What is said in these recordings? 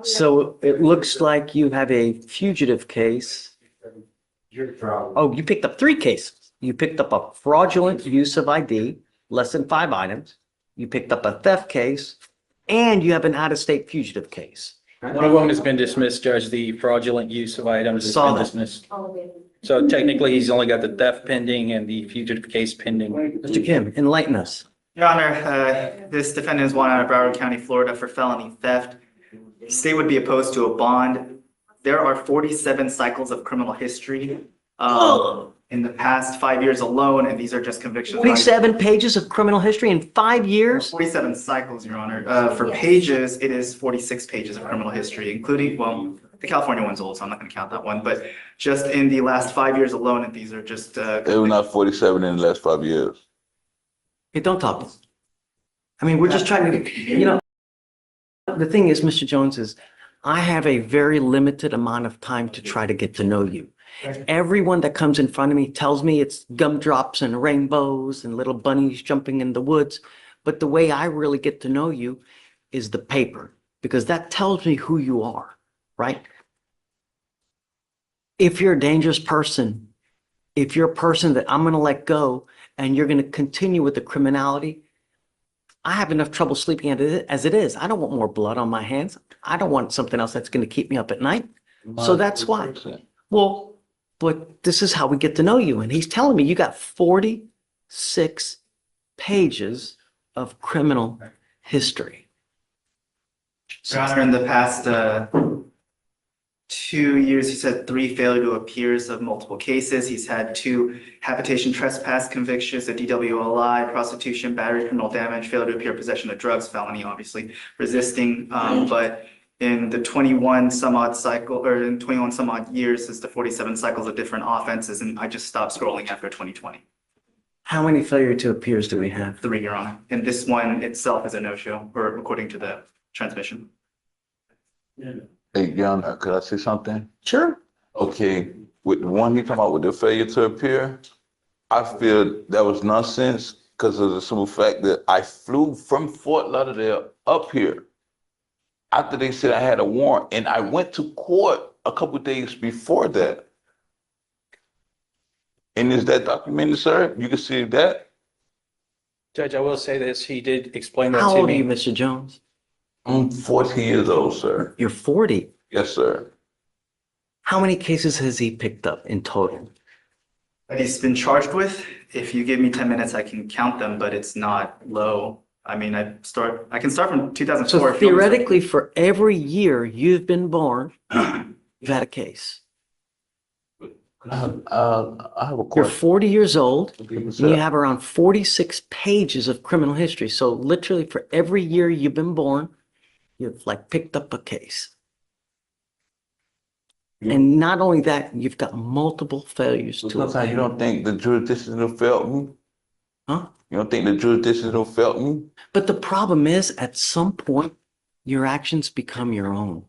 So it looks like you have a fugitive case. Oh, you picked up three cases. You picked up a fraudulent use of ID, less than 5 items. You picked up a theft case, and you have an out-of-state fugitive case. One of them has been dismissed, Judge. The fraudulent use of items has Saw been that. dismissed. So technically, he's only got the theft pending and the fugitive case pending. Mr. Kim, enlighten us. Your Honor, this defendant is wanted out of Broward County, Florida for felony theft. The state would be opposed to a bond. There are 47 cycles of criminal history in the past 5 years alone, and these are just convictions. 47 pages of criminal history in 5 years? 47 cycles, Your Honor. For pages, it is 46 pages of criminal history, including, well, the California one's old, so I'm not going to count that one, but just in the last 5 years alone, and these are just. They were not 47 in the last 5 years. Hey, don't talk. I mean, we're just trying to, the thing is, Mr. Jones, is I have a very limited amount of time to try to get to know you. Everyone that comes in front of me tells me it's gumdrops and rainbows and little bunnies jumping in the woods. But the way I really get to know you is the paper, because that tells me who you are, right? If you're a dangerous person, if you're a person that I'm going to let go and you're going to continue with the criminality, I have enough trouble sleeping as it is. I don't want more blood on my hands. I don't want something else that's going to keep me up at night. So that's why. Well, but this is how we get to know you. And he's telling me you got 46 pages of criminal history. Your Honor, in the past 2 years, he's had 3 failure to appears of multiple cases. He's had 2 habitation trespass convictions, a DWLI, prostitution, battery, criminal damage, failure to appear, possession of drugs, felony, obviously, resisting. But in the 21 some odd years, it's the 47 cycles of different offenses, and I just stopped scrolling after 2020. How many failure to appears do we have? 3, Your Honor. And this one itself is a no-show, or according to the transmission. Hey, Jan, could I say something? Sure. Okay, with the one you talking about with the failure to appear, I feel that was nonsense because of the simple fact that I flew from Fort Lauderdale up here after they said I had a warrant, and I went to court a couple of days before that. And is that documented, sir? You can see that? Judge, I will say this. He did explain that How to old are you, me. Mr. Jones? I'm 40 years old, sir. You're 40. Yes, sir. How many cases has he picked up in total? That he's been charged with. If you give me 10 minutes, I can count them, but it's not low. I mean, I can start from 2004. So theoretically, for every year you've been born, you've had a case. I have a You're question. 40 years old, and you Sir. have around 46 pages of criminal history. So literally for every year you've been born, you've like picked up a case. And not only that, you've got multiple failures to Sometimes you don't think the jurisdiction have felt me? Huh? You don't think the jurisdiction have felt me? But the problem is, at some point, your actions become your own.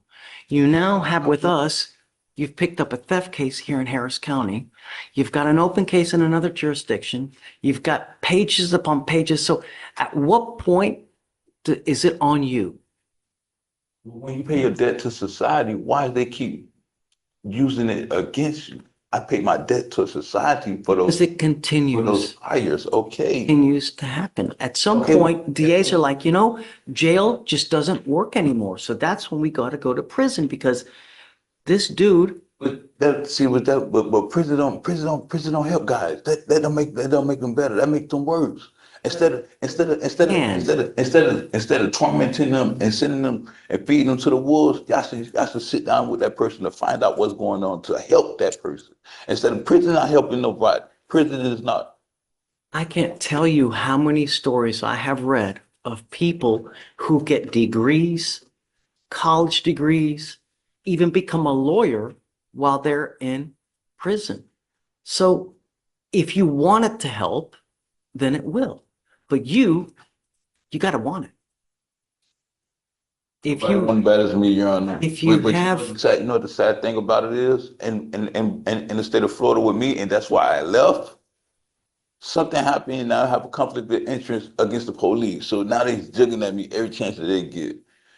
You now have with us, you've picked up a theft case here in Harris County. You've got an open case in another jurisdiction. You've got pages upon pages. So at what point is it on you? When you pay your debt to society, why do they keep using it against you? I pay my debt to society for Because those it continues. fires, okay? Continues to happen. At some Okay. point, DAs are like, jail just doesn't work anymore. So that's when we got to go to prison, because this dude, But prison don't help guys. That don't make them better. That make them worse. Instead of tormenting them and sending them and feeding them to the wolves, y'all should sit down with that person to find out what's going on to help that person. Instead of prison not helping nobody, prison is not. I can't tell you how many stories I have read of people who get degrees, college degrees, even become a lawyer while they're in prison. So if you want it to help, then it will. But you got to want it. If you One better than me, Your Honor. If you But have- you know the sad thing about it is, in the state of Florida with me, and that's why I left. Something happened, and I have a conflict of interest against the police. So now they're juggling at me every chance that they get.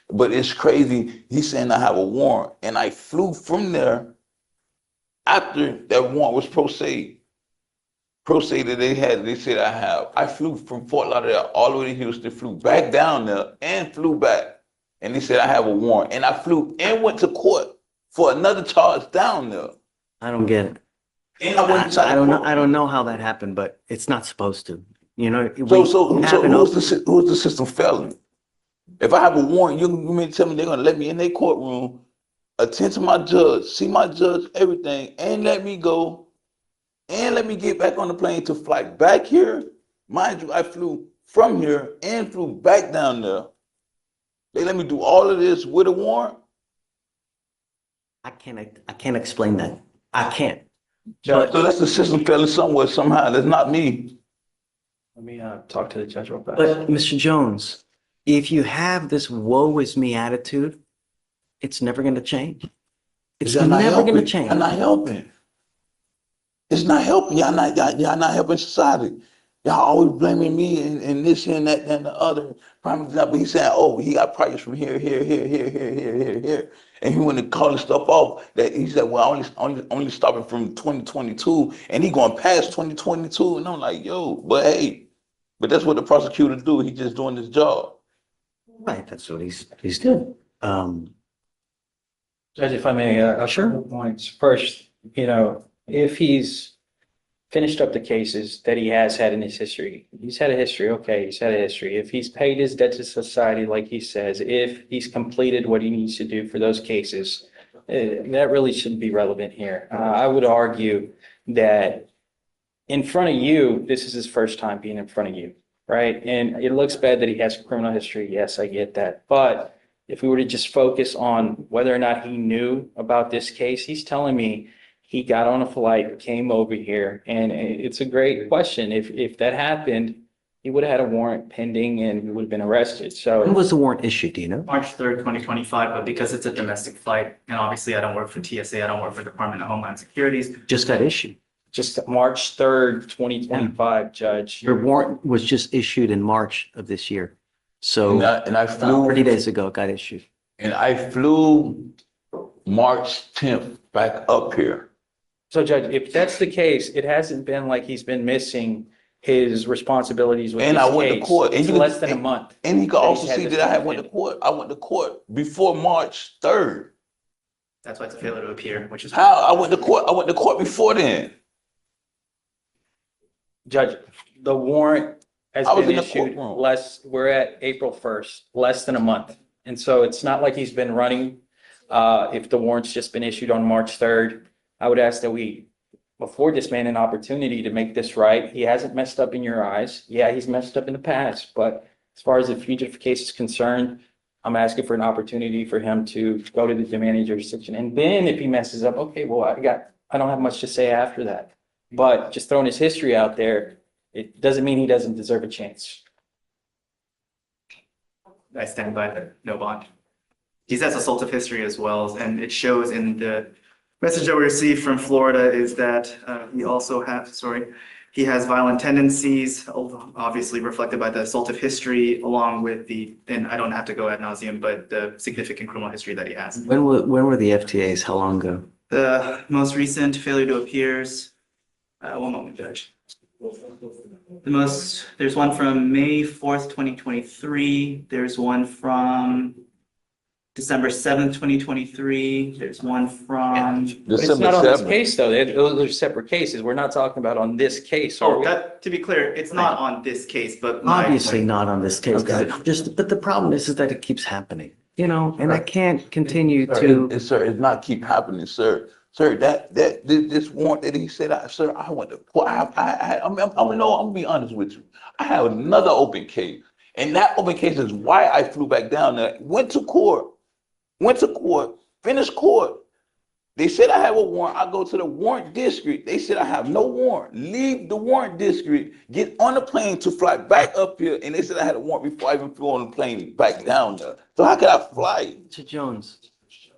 But it's crazy. He's saying I have a warrant, and I flew from there after that warrant was pro se. Pro se that they said I have. I flew from Fort Lauderdale all the way to Houston, flew back down there, and flew back. And they said I have a warrant, and I flew and went to court for another charge down there. I don't get it. And I went inside I the don't know. court. I don't know how that happened, but it's not supposed to. You know, So who's the system failing? If I have a warrant, you mean to tell me they're gonna let me in their courtroom, attend to my judge, see my judge, everything, and let me go, and let me get back on the plane to fly back here? Mind you, I flew from here and flew back down there. They let me do all of this with a warrant? I can't explain that. I can't. Judge, So that's the system failing somewhere, somehow. That's not me. let me talk to the judge real fast. But Mr. Jones, if you have this woe is me attitude, it's never going to change. It's Y'all not never going to helping. change. Y'all not helping. It's not helping. Y'all not helping society. Y'all always blaming me and this and that and the other. Prime example, he said, oh, he got prices from here. And he went to call stuff off that he said, well, only stopping from 2022, and he going past 2022. And I'm like, yo, but hey, but that's what the prosecutor do. He just doing his job. Right, that's what he's doing. Judge, if I may, a Sure. couple points. First, if he's finished up the cases that he has had in his history, he's had a history, okay, he's had a history. If he's paid his debt to society, like he says, if he's completed what he needs to do for those cases, that really shouldn't be relevant here. I would argue that in front of you, this is his first time being in front of you, right? And it looks bad that he has a criminal history. Yes, I get that. But if we were to just focus on whether or not he knew about this case, he's telling me he got on a flight, came over here, and it's a great question. If that happened, he would have had a warrant pending and he would have been arrested. When So was the warrant issued, do you know? March 3rd, 2025, but because it's a domestic flight, and obviously I don't work for TSA, I don't work for Department of Homeland Securities. Just got issued. just March 3rd, 2025, Judge. Your warrant was just issued in March of this year. And So I flew 30 days ago, it got issued. and I flew March 10th back up here. So Judge, if that's the case, it hasn't been like he's been missing his responsibilities with And this I went to case. court. And It's you less than a month. And you can that he's also had see this that I had went to pending. court. I went to court before March 3rd. That's why it's a failure to appear, which is. How? I went to court. I went to court before then. Judge, the warrant has I was been in the issued courtroom. we're at April 1st, less than a month. And so it's not like he's been running. If the warrant's just been issued on March 3rd, I would ask that we afford this man an opportunity to make this right. He hasn't messed up in your eyes. Yeah, he's messed up in the past, but as far as the fugitive case is concerned, I'm asking for an opportunity for him to go to the demanding jurisdiction. And then if he messes up, okay, well, I don't have much to say after that. But just throwing his history out there, it doesn't mean he doesn't deserve a chance. I stand by the no bond. He has assaultive history as well, and it shows in the message that we received from Florida is that he has violent tendencies, obviously reflected by the assaultive history, along with and I don't have to go ad nauseum, but the significant criminal history that he has. When were the FTAs? How long ago? The most recent failure to appears, one moment, Judge. There's one from May 4th, 2023. There's one from December 7th, 2023. There's one from. It's December not on this 7th. case, though. Those are separate cases. We're not talking about on this case, are Oh, we? that, to be clear, it's not on this case, but. Obviously not on this case. Okay. But the problem is that it keeps happening, and I can't continue Sir, to. sir, it's not keep happening, sir. Sir, this warrant that he said, sir, I went to court. I'm gonna be honest with you. I have another open case, and that open case is why I flew back down there. Went to court, finished court. They said I have a warrant. I go to the warrant district. They said I have no warrant. Leave the warrant district, get on the plane to fly back up here, and they said I had a warrant before I even flew on the plane back down there. So how could I fly? Mr. Jones,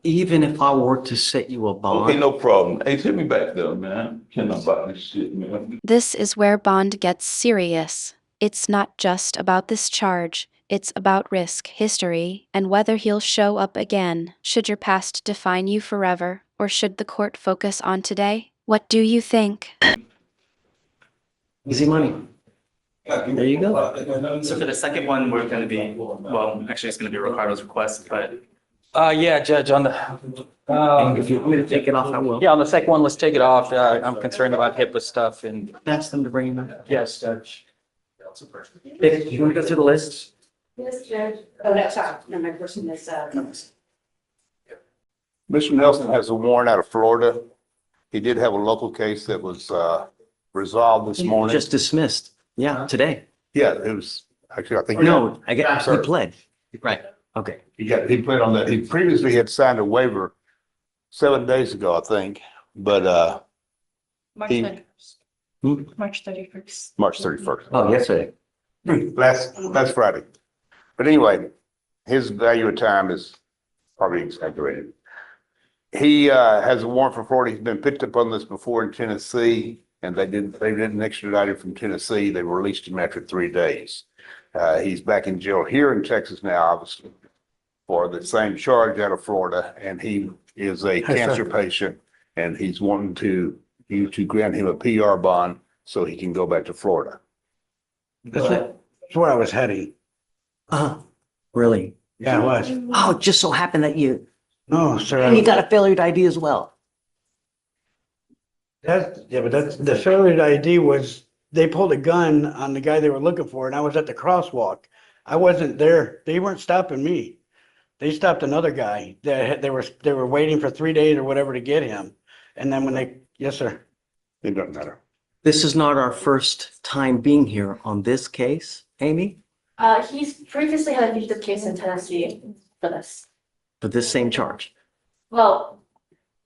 even if I were to set you a Okay, bond, no problem. Hey, take me back there, man. Can't about this shit, man. This is where Bond gets serious. It's not just about this charge. It's about risk, history, and whether he'll show up again. Should your past define you forever, or should the court focus on today? What do you think? Easy money. There you go. So for the second one, we're going to be, well, actually, it's going to be Ricardo's request, but Yeah, Judge, on the, If you want me to take it off, I will. yeah, on the second one, let's take it off. I'm concerned about HIPAA stuff and, Ask them to bring him in. yes, Judge. Vic, you want to go through the list? Yes, Judge. Oh, no, sorry. No, my person is, Mr. Nelson has a warrant out of Florida. He did have a local case that was resolved this morning. Just dismissed. Yeah, today. Yeah, it was, actually, I think. No, I get, he Sorry. pled. Right, okay. He played on that. He previously had signed a waiver 7 days ago, I think, but March He- 31st. March 31st. March 31st. Oh, yesterday. Last Friday. But anyway, his value of time is probably exaggerated. He has a warrant for Florida. He's been picked up on this before in Tennessee, and they didn't extradite him from Tennessee. They released him after 3 days. He's back in jail here in Texas now, obviously, for the same charge out of Florida, and he is a cancer patient, and he's wanting you to grant him a PR bond so he can go back to Florida. That's where I was heading. Really? Yeah, it was. Oh, it just so happened that you, No, sir. and you got a failure to ID as well. But that's, the failure ID was, they pulled a gun on the guy they were looking for, and I was at the crosswalk. I wasn't there. They weren't stopping me. They stopped another guy. They were waiting for 3 days or whatever to get him. And then yes, sir. It doesn't matter. This is not our first time being here on this case, Amy, He's previously had a fugitive case in Tennessee for this. for this same charge. Well,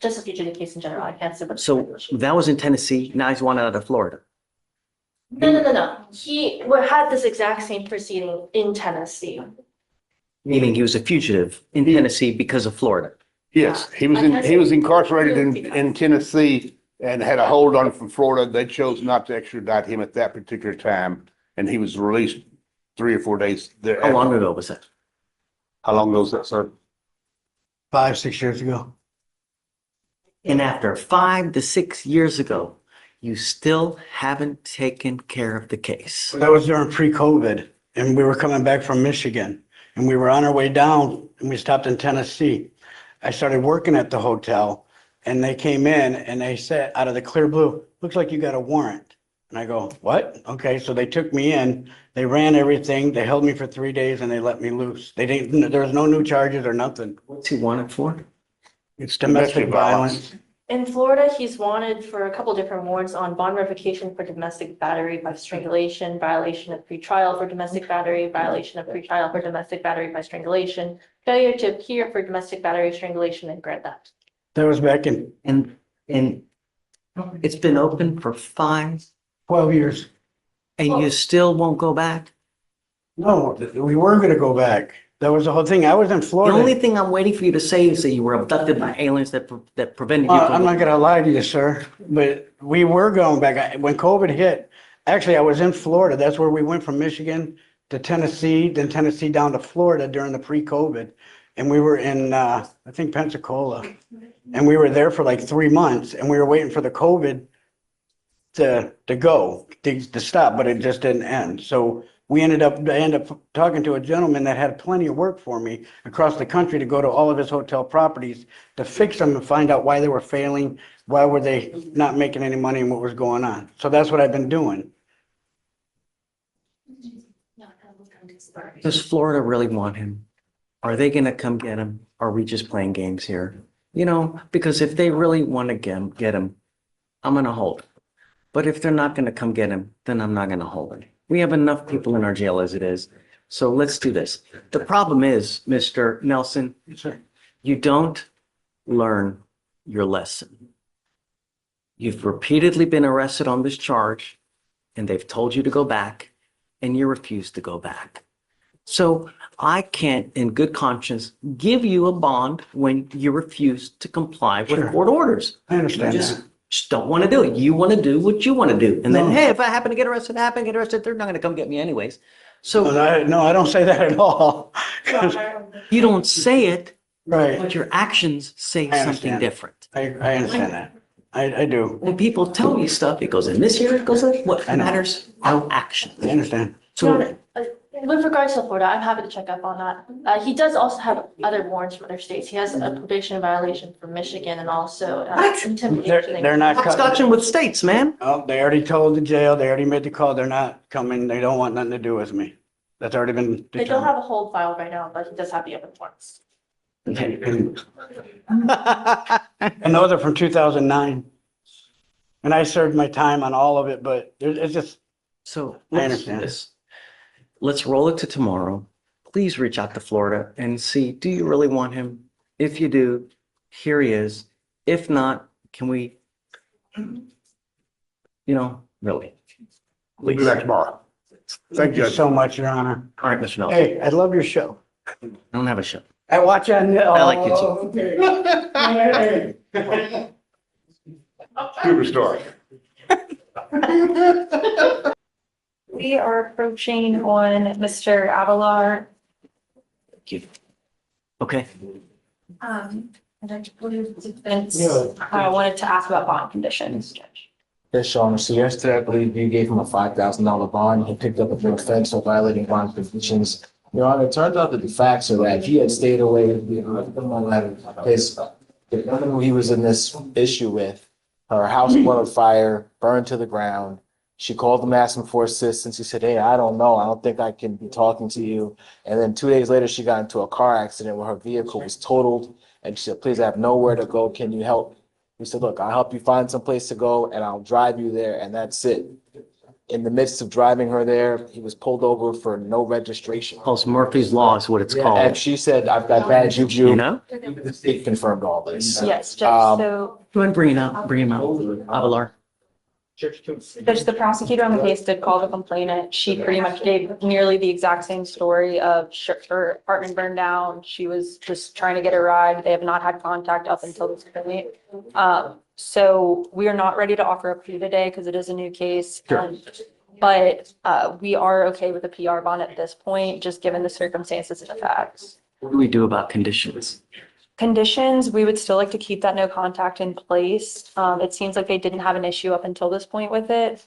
just a fugitive case in general. I can't say what. So that was in Tennessee, now he's wanted out of Florida. No. He had this exact same proceeding in Tennessee. Meaning he was a fugitive in Tennessee because of Florida. Yes, he was incarcerated in Tennessee and had a hold on him from Florida. They chose not to extradite him at that particular time, and he was released 3 or 4 days there. How long ago was that? How long ago was that, sir? 5, 6 years ago. And after 5 to 6 years ago, you still haven't taken care of the case. That was during pre-COVID, and we were coming back from Michigan, and we were on our way down, and we stopped in Tennessee. I started working at the hotel, and they came in and they said, out of the clear blue, looks like you got a warrant. And I go, what? Okay, so they took me in, they ran everything, they held me for 3 days, and they let me loose. There was no new charges or nothing. What's he wanted for? It's domestic violence. In Florida, he's wanted for a couple different warrants on bond revocation for domestic battery by strangulation, violation of pretrial for domestic battery, violation of pretrial for domestic battery by strangulation, failure to appear for domestic battery, strangulation, and grant that. That was back in And it's been open for 12 years. and you still won't go back? No, we were gonna go back. That was the whole thing. I was in The Florida. only thing I'm waiting for you to say is that you were abducted by aliens that prevented you I'm from. not gonna lie to you, sir, but we were going back. When COVID hit, actually, I was in Florida. That's where we went from Michigan to Tennessee, then Tennessee down to Florida during the pre-COVID. And we were in, I think Pensacola. And we were there for like 3 months, and we were waiting for the COVID to stop, but it just didn't end. So I ended up talking to a gentleman that had plenty of work for me across the country to go to all of his hotel properties to fix them and find out why they were failing, why were they not making any money, and what was going on. So that's what I've been doing. Does Florida really want him? Are they gonna come get him? Are we just playing games here? You know, because if they really want to get him, I'm gonna hold him. But if they're not gonna come get him, then I'm not gonna hold him. We have enough people in our jail as it is. So let's do this. The problem is, Mr. Nelson, Yes, sir. you don't learn your lesson. You've repeatedly been arrested on this charge, and they've told you to go back, and you refuse to go back. So I can't, in good conscience, give you a bond when you refuse to comply with Sure. court orders. I understand You that. just don't want to do it. You want to do what you want to do. And then, No. hey, if I happen to get arrested, they're not going to come get me anyways. So No, I don't say that at all. you don't say it, Right. but your actions say I something understand. different. I understand that. I do. When people tell you stuff, it goes in this here, it goes in, what I know. matters? Our actions. I understand. So With regards to Florida, I'm happy to check up on that. He does also have other warrants from other states. He has a probation violation from Michigan and also intimidation. They're not hopscotching coming. with states, man. Oh, they already told the jail, they already made the call, they're not coming, they don't want nothing to do with me. That's already been They don't determined. have a hold filed right now, but he does have the other warrants. And those are from 2009. And I served my time on all of it, but it's just, So I let's do understand. this. Let's roll it to tomorrow. Please reach out to Florida and see, do you really want him? If you do, here he is. If not, can we, really? We'll be back tomorrow. thank you so much, Your Honor. All right, Mr. Nelson. Hey, I love your show. I don't have a show. I watch on. I like you too. Superstar. We are approaching on Mr. Avalar. Thank you. Okay. And I believe defense wanted to ask about bond conditions, Judge. Yes, Your Honor. So yesterday, I believe you gave him a $5,000 bond. He picked up a new offense for violating bond conditions. Your Honor, it turns out that the facts are that he had stayed away. The woman who he was in this issue with, her house caught on fire, burned to the ground. She called him, asking for assistance. He said, "Hey, I don't know. I don't think I can be talking to you." And then 2 days later, she got into a car accident where her vehicle was totaled. And she said, "Please, I have nowhere to go. Can you help?" He said, "Look, I'll help you find some place to go and I'll drive you there." And that's it. In the midst of driving her there, he was pulled over for no registration. Calls Murphy's Law is what it's And called. she said, "I've got bad juju." You know? The state confirmed all this. Yes, Judge. So, Go ahead and bring him out. Avalar. Judge, the prosecutor on the case did call the complainant. She pretty much gave nearly the exact same story of her apartment burned down. She was just trying to get a ride. They have not had contact up until this point. So we are not ready to offer a plea today because it is a new case. Sure. But we are okay with a PR bond at this point, just given the circumstances and the facts. What do we do about conditions? Conditions, we would still like to keep that no contact in place. It seems like they didn't have an issue up until this point with it.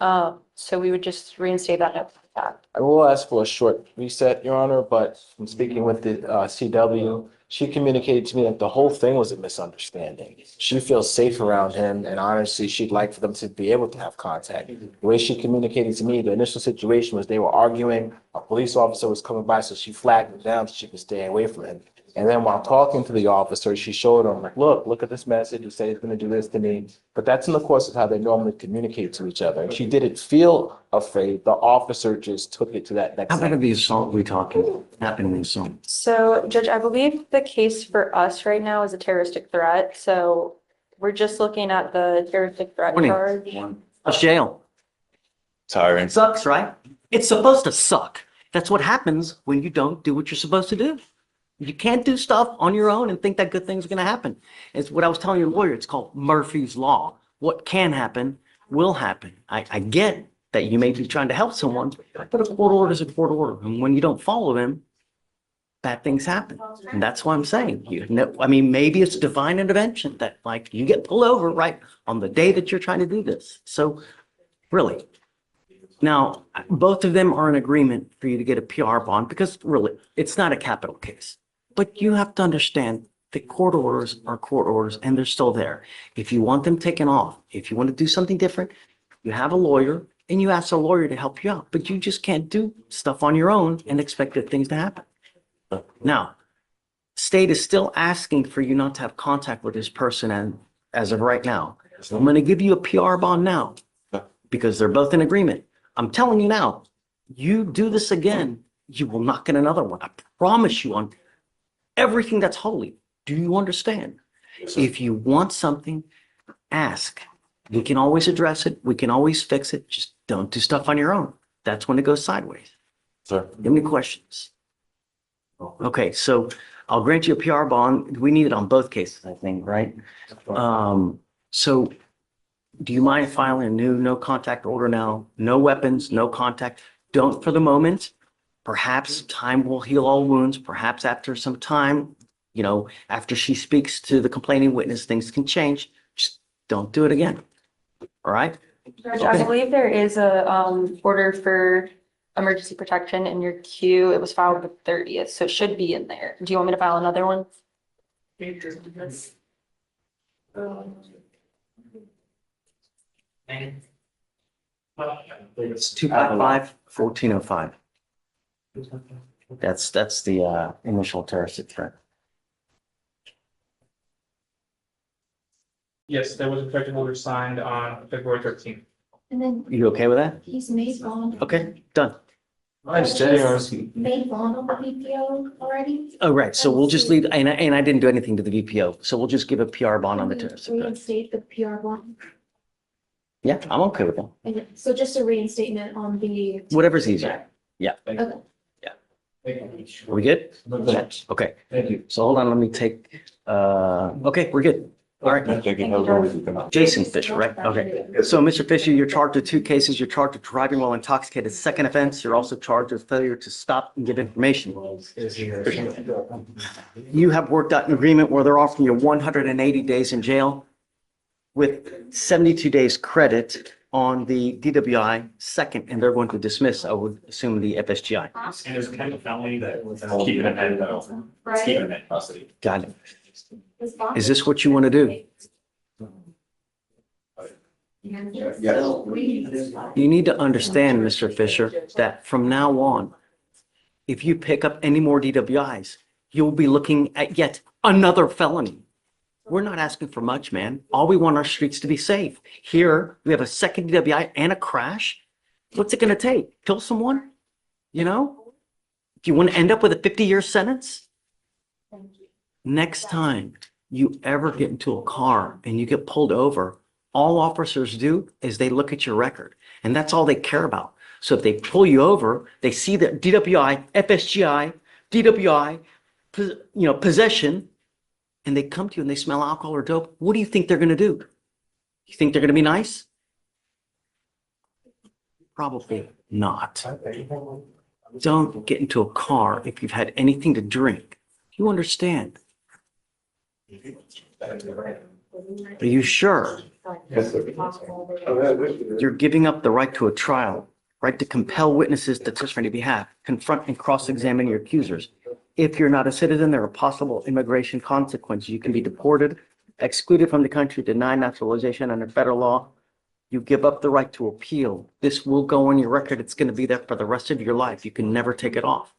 So we would just reinstate that no contact. I will ask for a short reset, Your Honor, but from speaking with the CW, she communicated to me that the whole thing was a misunderstanding. She feels safe around him, and honestly, she'd like for them to be able to have contact. The way she communicated to me, the initial situation was they were arguing, a police officer was coming by, so she flagged him down so she could stay away from him. And then while talking to the officer, she showed him, like, look at this message. He said he's going to do this to me. But that's in the course of how they normally communicate to each other. And she didn't feel afraid. The officer just took it to that next How about level. the assault we talking? Happened in the assault. So, Judge, I believe the case for us right now is a terroristic threat. So we're just looking at the terroristic threat Morning. charge. That's jail. Tiring. Sucks, right? It's supposed to suck. That's what happens when you don't do what you're supposed to do. You can't do stuff on your own and think that good things are going to happen. It's what I was telling your lawyer. It's called Murphy's Law. What can happen will happen. I get that you may be trying to help someone, but a court order is a court order. And when you don't follow them, bad things happen. And that's why I'm saying, maybe it's divine intervention that like you get pulled over right on the day that you're trying to do this. So really, now, both of them are in agreement for you to get a PR bond because really, it's not a capital case. But you have to understand the court orders are court orders and they're still there. If you want them taken off, if you want to do something different, you have a lawyer and you ask a lawyer to help you out. But you just can't do stuff on your own and expect good things to happen. Now, state is still asking for you not to have contact with this person and as of right now. So I'm going to give you a PR bond now because they're both in agreement. I'm telling you now, you do this again, you will not get another one. I promise you on everything that's holy. Do you understand? If you want something, ask. We can always address it. We can always fix it. Just don't do stuff on your own. That's when it goes sideways. Sir. Give me questions. Okay, so I'll grant you a PR bond. We need it on both cases, I think, right? So do you mind filing a new no contact order now? No weapons, no contact. Don't for the moment. Perhaps time will heal all wounds. Perhaps after some time, after she speaks to the complaining witness, things can change. Just don't do it again. All right? Judge, I believe there is a order for emergency protection in your queue. It was filed the 30th, so it should be in there. Do you want me to file another one? It's 255-1405. That's the initial terroristic threat. Yes, there was a protective order signed on February 13th. And then You okay with that? he's made bond. Okay, done. My understanding, Made bond on the VPO already? Oh, right. So we'll just leave, and I didn't do anything to the VPO. So we'll just give a PR bond on the terroristic threat. Reinstate the PR bond. Yeah, I'm okay with that. And so just a reinstatement on the. Whatever's easier. Okay. Are we good? Okay. thank you. So hold on, let me take, okay, we're good. All right. Jason Fisher, right? Okay. So, Mr. Fisher, you're charged with 2 cases. You're charged with driving while intoxicated, second offense. You're also charged with failure to stop and give information. You have worked out an agreement where they're offering you 180 days in jail with 72 days credit on the DWI second, and they're going to dismiss, I would assume, the FSGI. And there's a kind of felony that was keeping it in keeping it in custody. Got it. Is this what you want to do? You need to understand, Mr. Fisher, that from now on, if you pick up any more DWIs, you'll be looking at yet another felony. We're not asking for much, man. All we want our streets to be safe. Here, we have a second DWI and a crash. What's it going to take? Kill someone? Do you want to end up with a 50-year sentence? Next time you ever get into a car and you get pulled over, all officers do is they look at your record, and that's all they care about. So if they pull you over, they see that DWI, FSGI, DWI, possession, and they come to you and they smell alcohol or dope. What do you think they're going to do? You think they're going to be nice? Probably not. Don't get into a car if you've had anything to drink. You understand? Are you sure? You're giving up the right to a trial, right to compel witnesses to testify on your behalf, confront and cross-examine your accusers. If you're not a citizen, there are possible immigration consequences. You can be deported, excluded from the country, denied naturalization under federal law. You give up the right to appeal. This will go on your record. It's going to be there for the rest of your life. You can never take it off.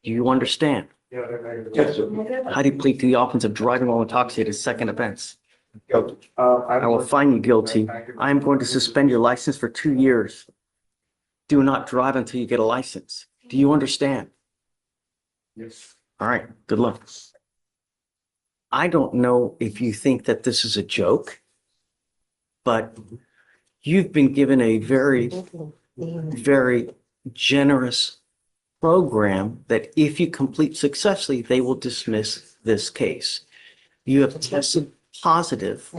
Do you understand? Yes, sir. How do you plead to the offense of driving while intoxicated, second offense? Guilty. I will find you guilty. I am going to suspend your license for 2 years. Do not drive until you get a license. Do you understand? Yes. All right, good luck. I don't know if you think that this is a joke, but you've been given a very, very generous program that if you complete successfully, they will dismiss this case. You have tested positive.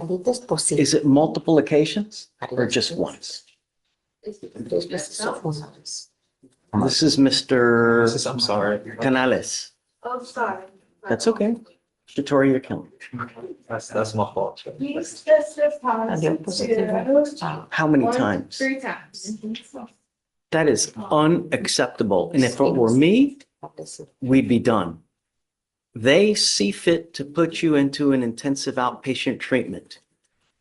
Is it multiple occasions or just once? This is Mr. I'm sorry. Canales. Oh, sorry. That's okay. Statutory you're killing. That's my fault. He's tested positive. How many times? 3 times. That is unacceptable. And if it were me, we'd be done. They see fit to put you into an intensive outpatient treatment.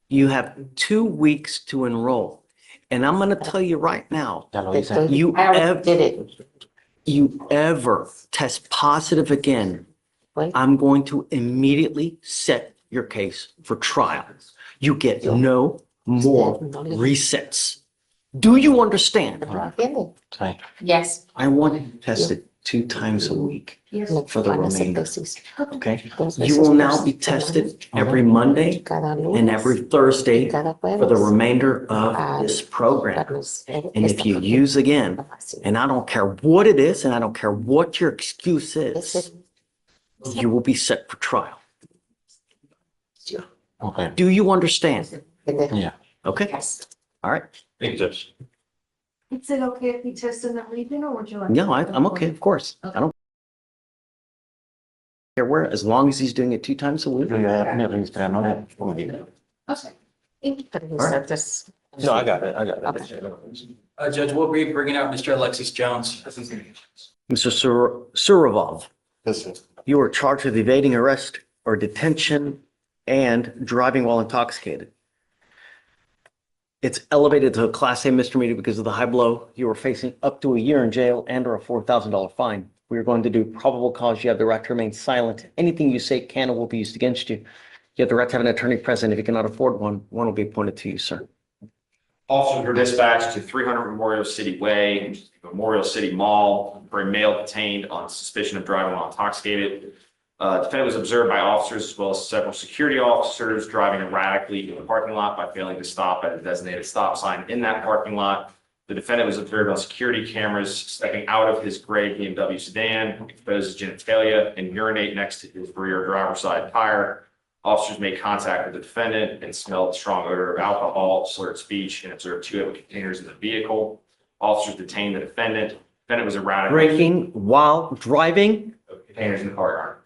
You have 2 weeks to enroll. And I'm going to tell you right now, you ever test positive again, I'm going to immediately set your case for trial. You get no more resets. Do you understand? Yes. I want you tested 2 times a week for the remainder. Okay? You will now be tested every Monday and every Thursday for the remainder of this program. And if you use again, and I don't care what it is, and I don't care what your excuse is, you will be set for trial. Okay. Do you understand? Yeah. Okay? All right. Thank you, Judge. Is it okay if we test in that region or would you like? No, I'm okay, of course. I don't care where, as long as he's doing it 2 times a week. Okay. No, I got it. I got it. Judge, we'll be bringing out Mr. Alexis Jones. Mr. Suravov, Yes, sir. you are charged with evading arrest or detention and driving while intoxicated. It's elevated to a Class A misdemeanor because of the high blow. You are facing up to a year in jail and or a $4,000 fine. We are going to do probable cause. You have the right to remain silent. Anything you say can or will be used against you. You have the right to have an attorney present. If you cannot afford one, one will be appointed to you, sir. Officers were dispatched to 300 Memorial City Way, Memorial City Mall, for a male detained on suspicion of driving while intoxicated. Defendant was observed by officers as well as several security officers driving erratically in the parking lot by failing to stop at a designated stop sign in that parking lot. The defendant was observed on security cameras stepping out of his gray BMW sedan, expose his genitalia, and urinate next to his rear driver's side tire. Officers made contact with the defendant and smelled the strong odor of alcohol, slurred speech, and observed 2 empty containers in the vehicle. Officers detained the defendant. Defendant was erratic. Drinking while driving. Containers in the car yard.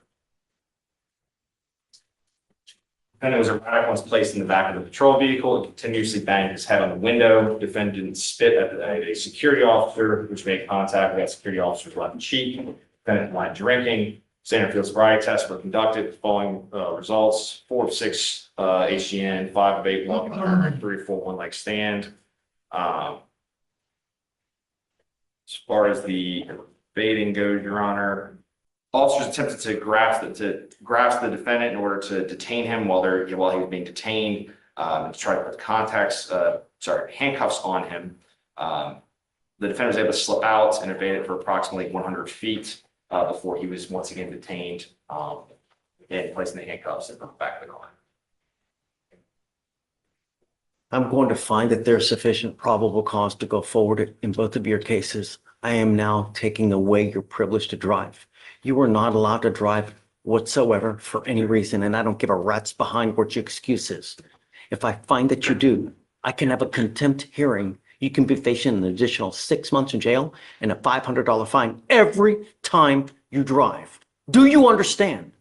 Defendant was erratic once placed in the back of the patrol vehicle and continuously banged his head on the window. Defendant spit at a security officer, which made contact with that security officer's left cheek. Defendant lied drinking. Standard field sobriety tests were conducted. Following results: 4 of 6 HGN, 5 of 8 walking, 3 of 4 one-leg stand. As far as the evading goes, Your Honor, officers attempted to grasp the defendant in order to detain him while he was being detained, to try to put handcuffs on him. The defendant was able to slip out and evade for approximately 100 feet before he was once again detained and placing the handcuffs in the back of the car. I'm going to find that there's sufficient probable cause to go forward in both of your cases. I am now taking away your privilege to drive. You are not allowed to drive whatsoever for any reason, and I don't give a rat's behind what your excuse is. If I find that you do, I can have a contempt hearing. You can be facing an additional 6 months in jail and a $500 fine every time you drive. Do you understand?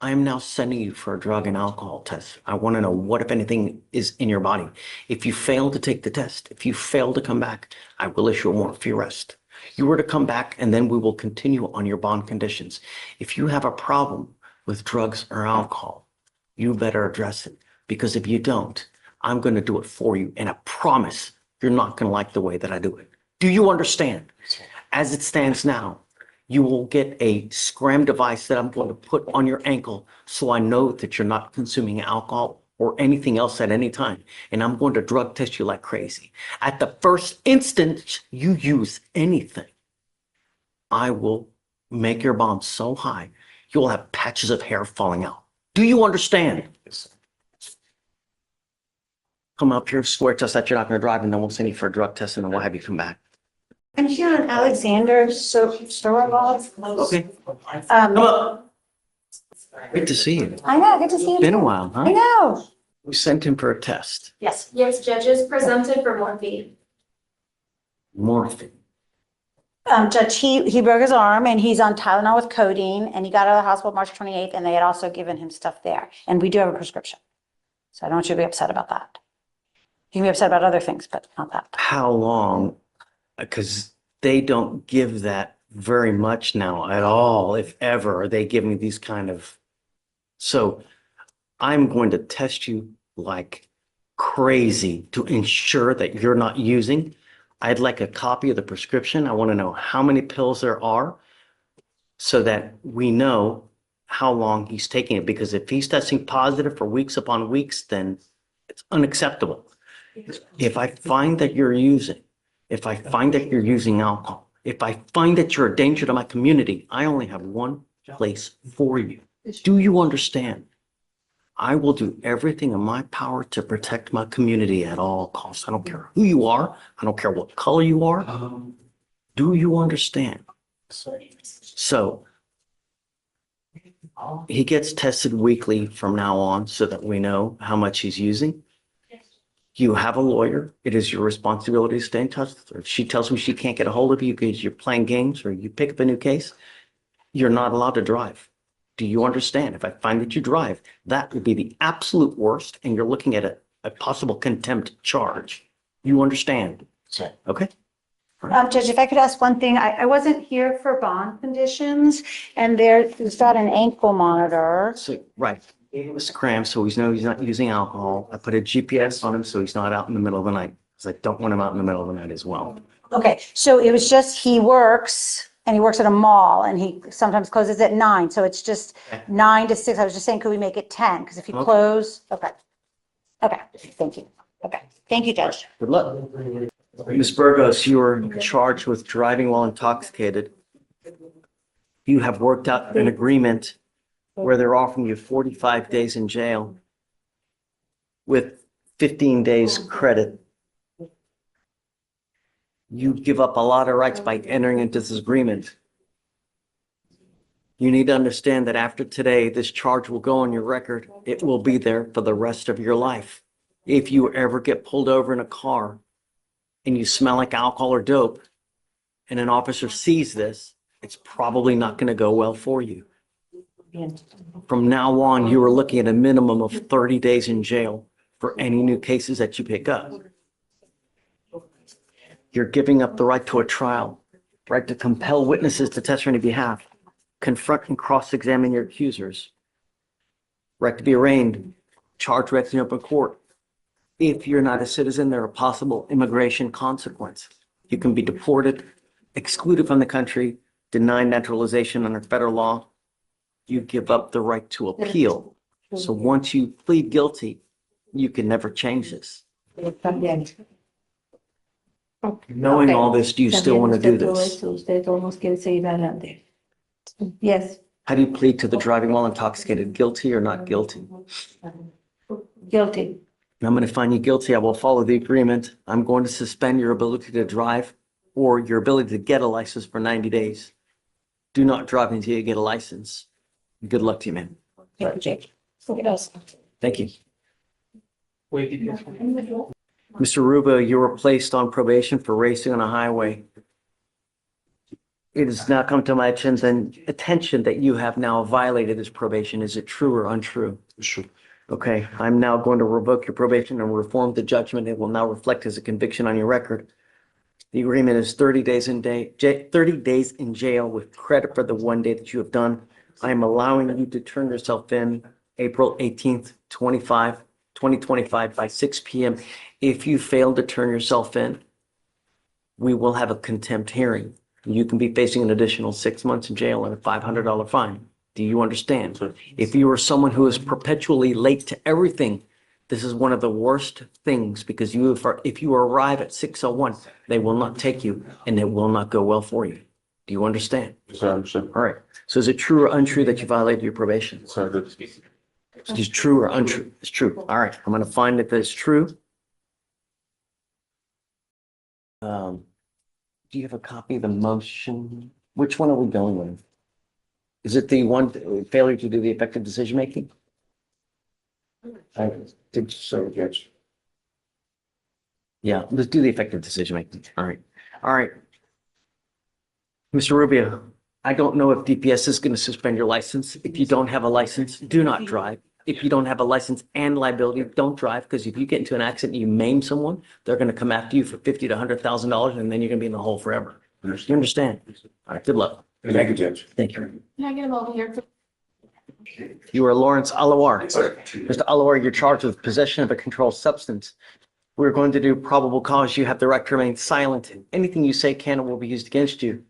I am now sending you for a drug and alcohol test. I want to know what, if anything, is in your body. If you fail to take the test, if you fail to come back, I will issue a warrant for your arrest. You were to come back, and then we will continue on your bond conditions. If you have a problem with drugs or alcohol, you better address it. Because if you don't, I'm going to do it for you. And I promise you're not going to like the way that I do it. Do you understand? As it stands now, you will get a scram device that I'm going to put on your ankle so I know that you're not consuming alcohol or anything else at any time. And I'm going to drug test you like crazy. At the first instant you use anything, I will make your bond so high, you'll have patches of hair falling out. Do you understand? Come up here, swear to us that you're not going to drive, and then we'll send you for a drug test, and then we'll have you come back. I'm here on Alexander Sorovov. Okay. Um, Come up. Good to see you. I know, good to see you. Been a too. while, I huh? know. We sent him for a test. Yes. Yes, judges presented for morphine. Morphine. Judge, he broke his arm and he's on Tylenol with codeine and he got out of the hospital March 28th and they had also given him stuff there. And we do have a prescription. So I don't want you to be upset about that. You can be upset about other things, but not that. How long? Because they don't give that very much now at all, if ever, are they giving these kind of. So I'm going to test you like crazy to ensure that you're not using. I'd like a copy of the prescription. I want to know how many pills there are so that we know how long he's taking it. Because if he's testing positive for weeks upon weeks, then it's unacceptable. If I find that you're using, if I find that you're using alcohol, if I find that you're a danger to my community, I only have one place for you. Do you understand? I will do everything in my power to protect my community at all costs. I don't care who you are. I don't care what color you are. Do you understand? So he gets tested weekly from now on so that we know how much he's using. You have a lawyer. It is your responsibility to stay in touch with her. If she tells me she can't get a hold of you because you're playing games or you pick up a new case, you're not allowed to drive. Do you understand? If I find that you drive, that would be the absolute worst, and you're looking at a possible contempt charge. You understand? Okay? Judge, if I could ask one thing, I wasn't here for bond conditions, and there's got an ankle monitor. So, right. He was cramped, so he's not using alcohol. I put a GPS on him, so he's not out in the middle of the night, because I don't want him out in the middle of the night as well. Okay, so it was just, he works at a mall, and he sometimes closes at 9, so it's just 9 to 6. I was just saying, could we make it 10? Because if you Okay. close, okay. Okay, thank you. Okay, thank you, Judge. Good luck. Ms. Burgos, you are charged with driving while intoxicated. You have worked out an agreement where they're offering you 45 days in jail with 15 days credit. You give up a lot of rights by entering into this agreement. You need to understand that after today, this charge will go on your record. It will be there for the rest of your life. If you ever get pulled over in a car and you smell like alcohol or dope, and an officer sees this, it's probably not going to go well for you. From now on, you are looking at a minimum of 30 days in jail for any new cases that you pick up. You're giving up the right to a trial, right to compel witnesses to testify on your behalf, confront and cross-examine your accusers, right to be arraigned, charged directly in open court. If you're not a citizen, there are possible immigration consequences. You can be deported, excluded from the country, denied naturalization under federal law. You give up the right to appeal. So once you plead guilty, you can never change this. Knowing all this, do you still want to do this? Yes, How do you plead to the driving while intoxicated? Guilty or not guilty? guilty. And I'm going to find you guilty. I will follow the agreement. I'm going to suspend your ability to drive or your ability to get a license for 90 days. Do not drive until you get a license. Good luck to you, man. Thank you, Jake. Thank you. Mr. Ruba, you were placed on probation for racing on a highway. It has now come to my attention that you have now violated this probation. Is it true or untrue? Sure. Okay, I'm now going to revoke your probation and reform the judgment. It will now reflect as a conviction on your record. The agreement is 30 days in jail with credit for the 1 day that you have done. I am allowing you to turn yourself in April 18th, 2025 by 6 p.m. If you fail to turn yourself in, we will have a contempt hearing. You can be facing an additional 6 months in jail and a $500 fine. Do you understand? If you are someone who is perpetually late to everything, this is one of the worst things because if you arrive at 6:01, they will not take you and it will not go well for you. Do you understand? Yes, I understand. All right. So is it true or untrue that you violated your probation? Yes, I did. Is it true or untrue? It's true. All right. I'm going to find that it's true. Do you have a copy of the motion? Which one are we going with? Is it the one failure to do the effective decision making? I did so, Judge. Yeah, let's do the effective decision making. All right. All right. Mr. Rubio, I don't know if DPS is going to suspend your license. If you don't have a license, do not drive. If you don't have a license and liability, don't drive, because if you get into an accident, and you maim someone, they're going to come after you for $50,000 to $100,000, and then you're going to be in the hole forever. You understand? All right, good luck. Thank you, Judge. Thank you. Can I get him over here? You are Lawrence Alawar. Mr. Alawar, you're charged with possession of a controlled substance. We're going to do probable cause. You have the right to remain silent. Anything you say can or will be used against you.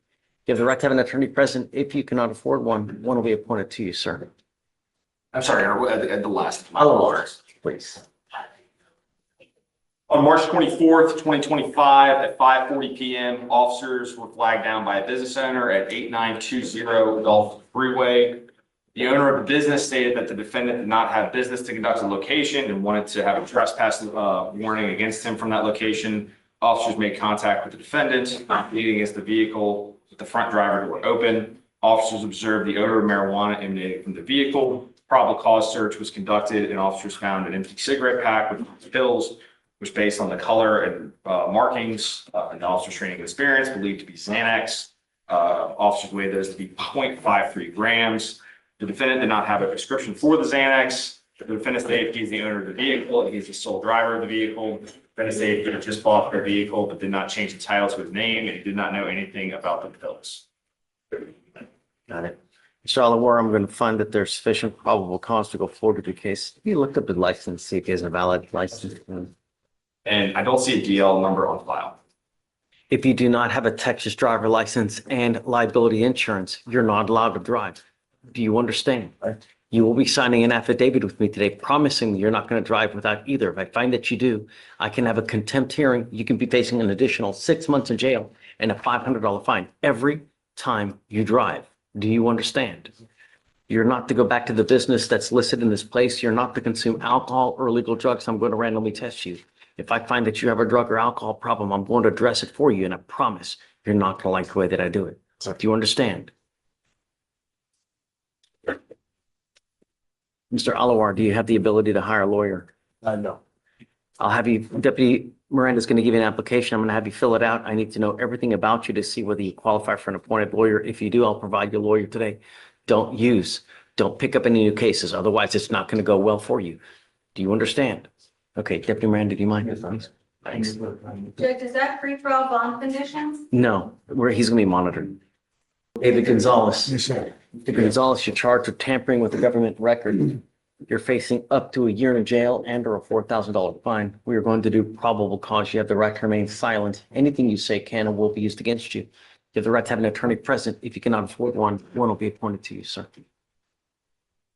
You have the right to have an attorney present. If you cannot afford one will be appointed to you, sir. I'm sorry, at the last. Alawar, please. On March 24th, 2025, at 5:40 p.m., officers were flagged down by a business owner at 8920 Gulf Freeway. The owner of the business stated that the defendant did not have business to conduct a location and wanted to have a trespass warning against him from that location. Officers made contact with the defendant, leading against the vehicle with the front driver door open. Officers observed the odor of marijuana emanating from the vehicle. Probable cause search was conducted and officers found an empty cigarette pack with pills, was based on the color and markings and the officer's training and experience believed to be Xanax. Officers weighed those to be 0.53 grams. The defendant did not have a prescription for the Xanax. The defendant stated he's the owner of the vehicle and he's the sole driver of the vehicle. The defendant stated he had just bought the vehicle but did not change the title to his name and he did not know anything about the pills. Got it. Mr. Oliver, I'm going to find that there's sufficient probable cause to go forward with the case. Have you looked up his license, see if he has a valid license? And I don't see a DL number on file. If you do not have a Texas driver license and liability insurance, you're not allowed to drive. Do you understand? You will be signing an affidavit with me today promising that you're not going to drive without either. If I find that you do, I can have a contempt hearing. You can be facing an additional 6 months in jail and a $500 fine every time you drive. Do you understand? You're not to go back to the business that's listed in this place. You're not to consume alcohol or illegal drugs. I'm going to randomly test you. If I find that you have a drug or alcohol problem, I'm going to address it for you. And I promise you're not going to like the way that I do it. So do you understand? Mr. Alawar, do you have the ability to hire a lawyer? No. I'll have you, Deputy Miranda's going to give you an application. I'm going to have you fill it out. I need to know everything about you to see whether you qualify for an appointed lawyer. If you do, I'll provide you a lawyer today. Don't pick up any new cases. Otherwise, it's not going to go well for you. Do you understand? Okay, Deputy Miranda, do you mind? Please? Thanks. Judge, is that free for all bond conditions? No, he's going to be monitored. David Gonzalez. Yes, sir. David Gonzalez, you're charged with tampering with the government record. You're facing up to a year in jail and or a $4,000 fine. We are going to do probable cause. You have the right to remain silent. Anything you say can and will be used against you. You have the right to have an attorney present. If you cannot afford one will be appointed to you, sir.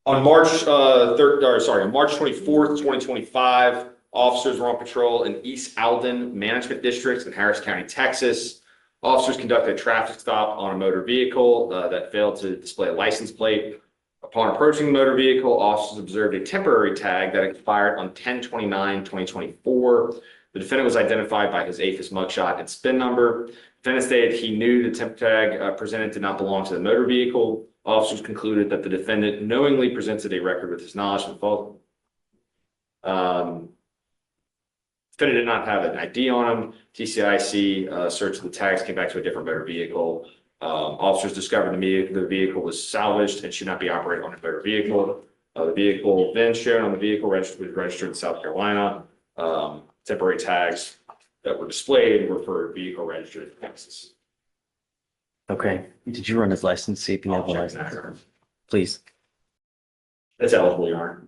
On March 24th, 2025, officers were on patrol in East Alden Management District in Harris County, Texas. Officers conducted a traffic stop on a motor vehicle that failed to display a license plate. Upon approaching the motor vehicle, officers observed a temporary tag that expired on 10/29/2024. The defendant was identified by his APHIS mugshot and SPIN number. The defendant stated he knew the temp tag presented did not belong to the motor vehicle. Officers concluded that the defendant knowingly presented a record with his knowledge of the fault. Defendant did not have an ID on him. TCIC searched the tags, came back to a different motor vehicle. Officers discovered the vehicle was salvaged and should not be operated on a motor vehicle. The vehicle then shown on the vehicle was registered in South Carolina. Temporary tags that were displayed were for a vehicle registered in Texas. Okay. Did you run his license? See if you have a license. Please. That's eligible, Your Honor.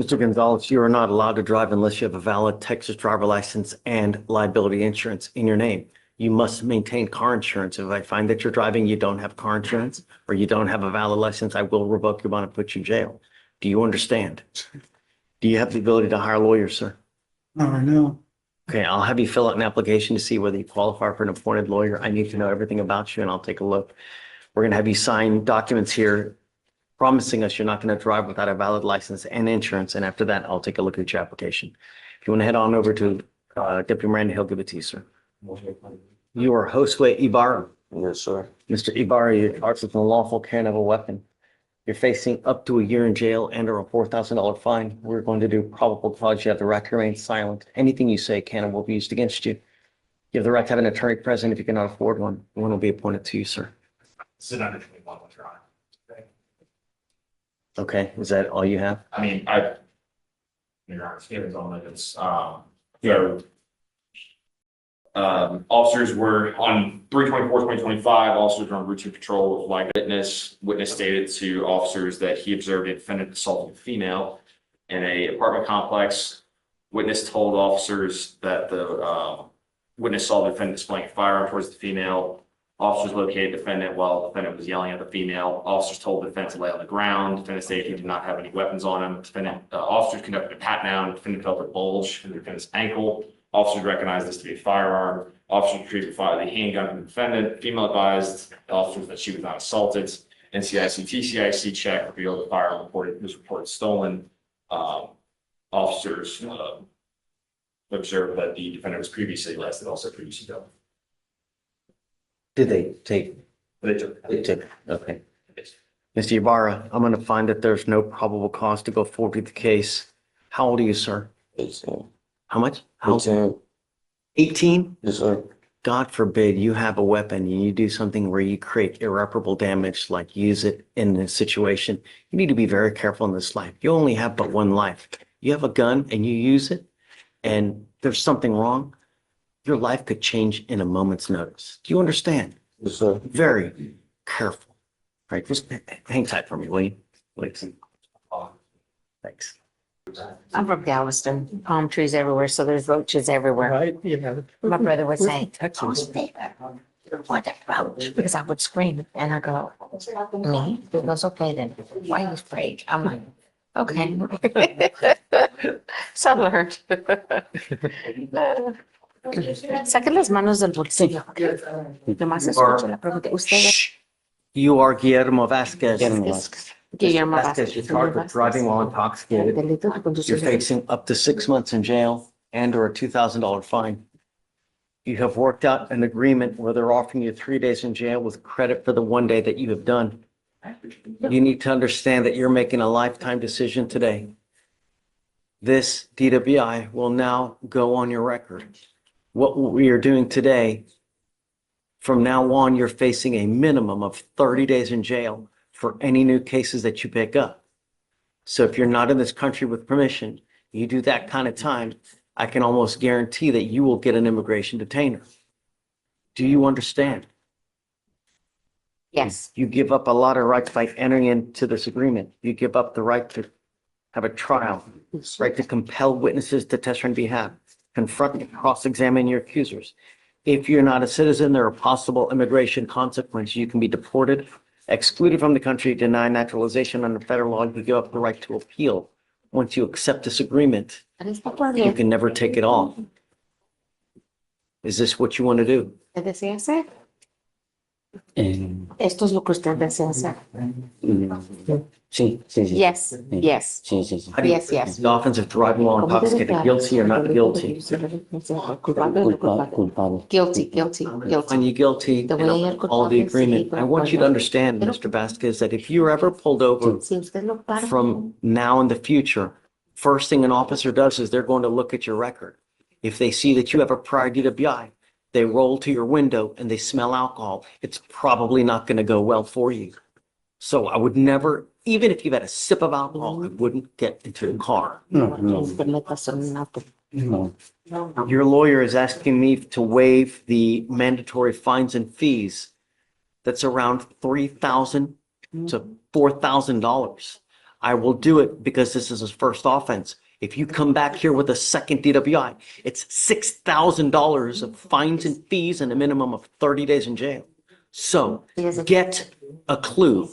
Mr. Gonzalez, you are not allowed to drive unless you have a valid Texas driver license and liability insurance in your name. You must maintain car insurance. If I find that you're driving, you don't have car insurance or you don't have a valid license, I will revoke your bond and put you in jail. Do you understand? Do you have the ability to hire a lawyer, sir? No. Okay, I'll have you fill out an application to see whether you qualify for an appointed lawyer. I need to know everything about you and I'll take a look. We're going to have you sign documents here promising us you're not going to drive without a valid license and insurance. And after that, I'll take a look at your application. If you want to head on over to Deputy Miranda, he'll give it to you, sir. You are Josue Ibarra. Yes, sir. Mr. Ibarra, you're charged with unlawful carrying of a weapon. You're facing up to a year in jail and or a $4,000 fine. We're going to do probable cause. You have the right to remain silent. Anything you say can and will be used against you. You have the right to have an attorney present if you cannot afford one. One will be appointed to you, sir. Sit under 21, Your Honor. Okay, is that all you have? I mean, Your Honor, statements on limits. Officers were on 3/24/2025. Officers were on routine patrol with like witness. Witness stated to officers that he observed a defendant assaulting a female in a apartment complex. Witness told officers that the witness saw the defendant displaying a firearm towards the female. Officers located the defendant while the defendant was yelling at the female. Officers told the defendant to lay on the ground. Defendant stated he did not have any weapons on him. Officers conducted a pat down. Defendant felt a bulge in the defendant's ankle. Officers recognized this to be a firearm. Officers retrieved the handgun from the defendant. Female advised officers that she was not assaulted. NCIC, TCIC check revealed the firearm was reported stolen. Officers observed that the defendant was previously arrested, also previously dealt. Did they take? They took. Okay. Mr. Ibarra, I'm going to find that there's no probable cause to go forward with the case. How old are you, sir? 18. How much? How? 18? Yes, sir. God forbid you have a weapon and you do something where you create irreparable damage, like use it in this situation. You need to be very careful in this life. You only have but one life. You have a gun and you use it and there's something wrong, your life could change in a moment's notice. Do you understand? Yes, sir. Very careful. Right, just hang tight for me, will you? Please. Thanks. I'm from Galveston, palm trees everywhere, so there's roaches everywhere. Right, you know. My brother would say, Texas. "Oh, Stephen, what a roach," because I would scream and I go, "Me?" He goes, "Okay then, why are you afraid?" I'm like, "Okay." So I learned. Saque las manos del bolsillo. Nomás escucho la pregunta. ¿Usted Shh. You are Guillermo Vasquez. Guillermo Vasquez, you're charged with driving while intoxicated. You're facing up to 6 months in jail and or a $2,000 fine. You have worked out an agreement where they're offering you 3 days in jail with credit for the 1 day that you have done. You need to understand that you're making a lifetime decision today. This DWI will now go on your record. What we are doing today, from now on, you're facing a minimum of 30 days in jail for any new cases that you pick up. So if you're not in this country with permission, you do that kind of time, I can almost guarantee that you will get an immigration detainer. Do you understand? Yes. You give up a lot of rights by entering into this agreement. You give up the right to have a trial, right to compel witnesses to testify on behalf, confront and cross-examine your accusers. If you're not a citizen, there are possible immigration consequences. You can be deported, excluded from the country, denied naturalization under federal law. You give up the right to appeal. Once you accept this agreement, you can never take it off. Is this what you want to do? ¿Qué desea hacer? Esto es lo que usted desea hacer. Sí, sí, sí. Yes, yes. Sí, sí, sí. How do you Yes, yes. the offense of driving while intoxicated, guilty or not guilty? Culpable. Guilty, guilty, guilty. Find you guilty, Te voy a hallar all the culpable, agreement. sí, I want you to understand, Mr. Vasquez, that if you're ever pulled over Si usted lo para, from now in the future, first thing an officer does is they're going to look at your record. If they see that you have a prior DWI, they roll to your window and they smell alcohol, it's probably not going to go well for you. So I would never, even if you've had a sip of alcohol, I wouldn't get into the car. usted metas en un auto. No. Your lawyer is asking me to waive the mandatory fines and fees. That's around $3,000 to $4,000. I will do it because this is his first offense. If you come back here with a second DWI, it's $6,000 of fines and fees and a minimum of 30 days in jail. So get a clue.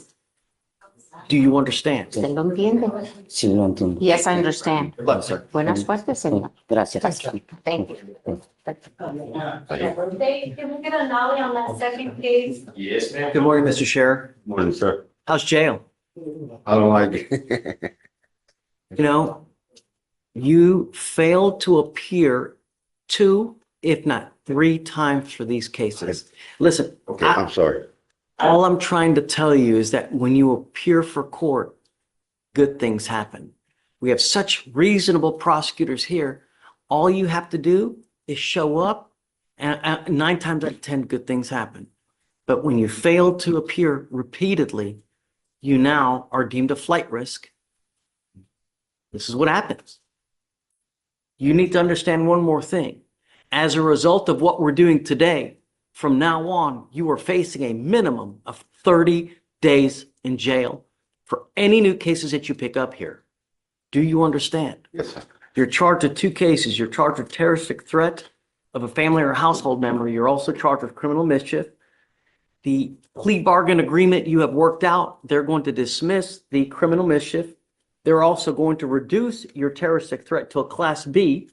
Do you understand? ¿Usted lo entiende? Sí, lo entiendo. Yes, I understand. Good luck, sir. Buena suerte, señor. Gracias. Thank you. Dave, can we get a nollie on that second case? Yes, ma'am. Good morning, Mr. Sheriff. Morning, sir. How's jail? I don't like it. You know, you failed to appear 2, if not 3 times for these cases. Listen, Okay, I'm sorry. all I'm trying to tell you is that when you appear for court, good things happen. We have such reasonable prosecutors here. All you have to do is show up, and 9 times out of 10, good things happen. But when you fail to appear repeatedly, you now are deemed a flight risk. This is what happens. You need to understand one more thing. As a result of what we're doing today, from now on, you are facing a minimum of 30 days in jail for any new cases that you pick up here. Do you understand? Yes, sir. You're charged with 2 cases. You're charged with terroristic threat of a family or household member. You're also charged with criminal mischief. The plea bargain agreement you have worked out, they're going to dismiss the criminal mischief. They're also going to reduce your terroristic threat to a Class B.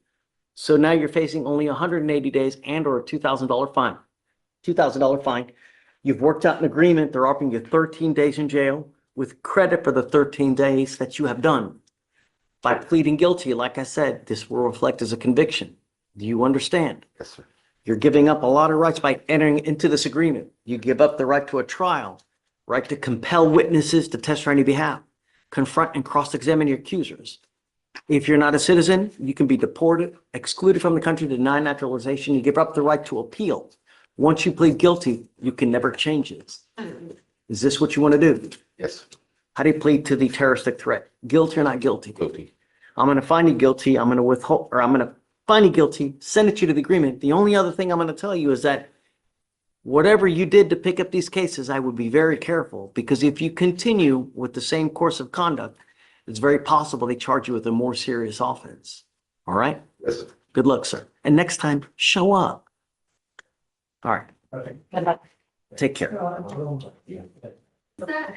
So now you're facing only 180 days and or a $2,000 fine. $2,000 fine. You've worked out an agreement. They're offering you 13 days in jail with credit for the 13 days that you have done. By pleading guilty, like I said, this will reflect as a conviction. Do you understand? Yes, sir. You're giving up a lot of rights by entering into this agreement. You give up the right to a trial, right to compel witnesses to testify on your behalf, confront and cross-examine your accusers, If you're not a citizen, you can be deported, excluded from the country, denied naturalization. You give up the right to appeal. Once you plead guilty, you can never change it. Is this what you want to do? Yes. How do you plead to the terroristic threat? Guilty or not guilty? Guilty. I'm going to find you guilty. I'm going to withhold, or I'm going to find you guilty, sentence you to the agreement. The only other thing I'm going to tell you is that whatever you did to pick up these cases, I would be very careful, because if you continue with the same course of conduct, it's very possible they charge you with a more serious offense. All right? Yes. Good luck, sir. And next time, show up. All right. Good luck. Take care.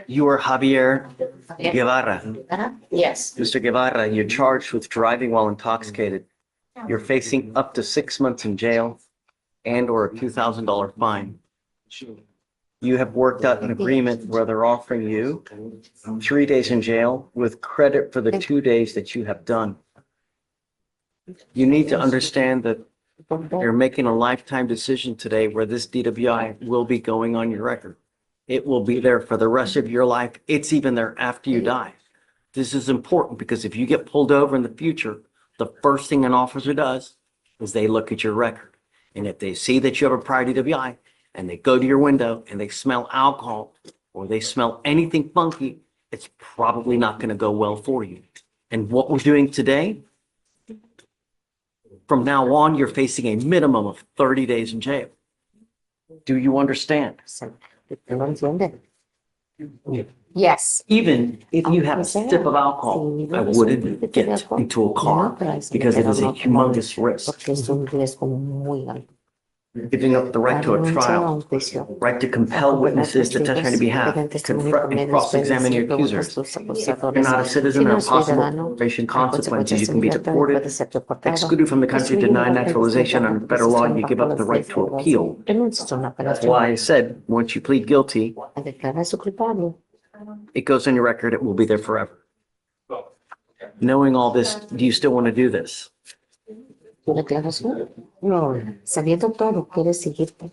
You are Javier Guevara. Yes. Mr. Guevara, you're charged with driving while intoxicated. You're facing up to 6 months in jail and or a $2,000 fine. You have worked out an agreement where they're offering you 3 days in jail with credit for the 2 days that you have done. You need to understand that you're making a lifetime decision today where this DWI will be going on your record. It will be there for the rest of your life. It's even there after you die. This is important because if you get pulled over in the future, the first thing an officer does is they look at your record. And if they see that you have a prior DWI and they go to your window and they smell alcohol or they smell anything funky, it's probably not going to go well for you. And what we're doing today, from now on, you're facing a minimum of 30 days in jail. Do you understand? Yes. Even if you have a sip of alcohol, I wouldn't get into a car because it is a humongous risk. You're giving up the right to a trial, right to compel witnesses to testify on your behalf, confront and cross-examine your accusers. If you're not a citizen, there are possible probation consequences. You can be deported, excluded from the country, denied naturalization. Under federal law, you give up the right to appeal. That's why I said, once you plead guilty, it goes on your record, it will be there forever. Knowing all this, do you still want to do this? ¿Una declaración? No. Sabiendo todo, quiere seguirte.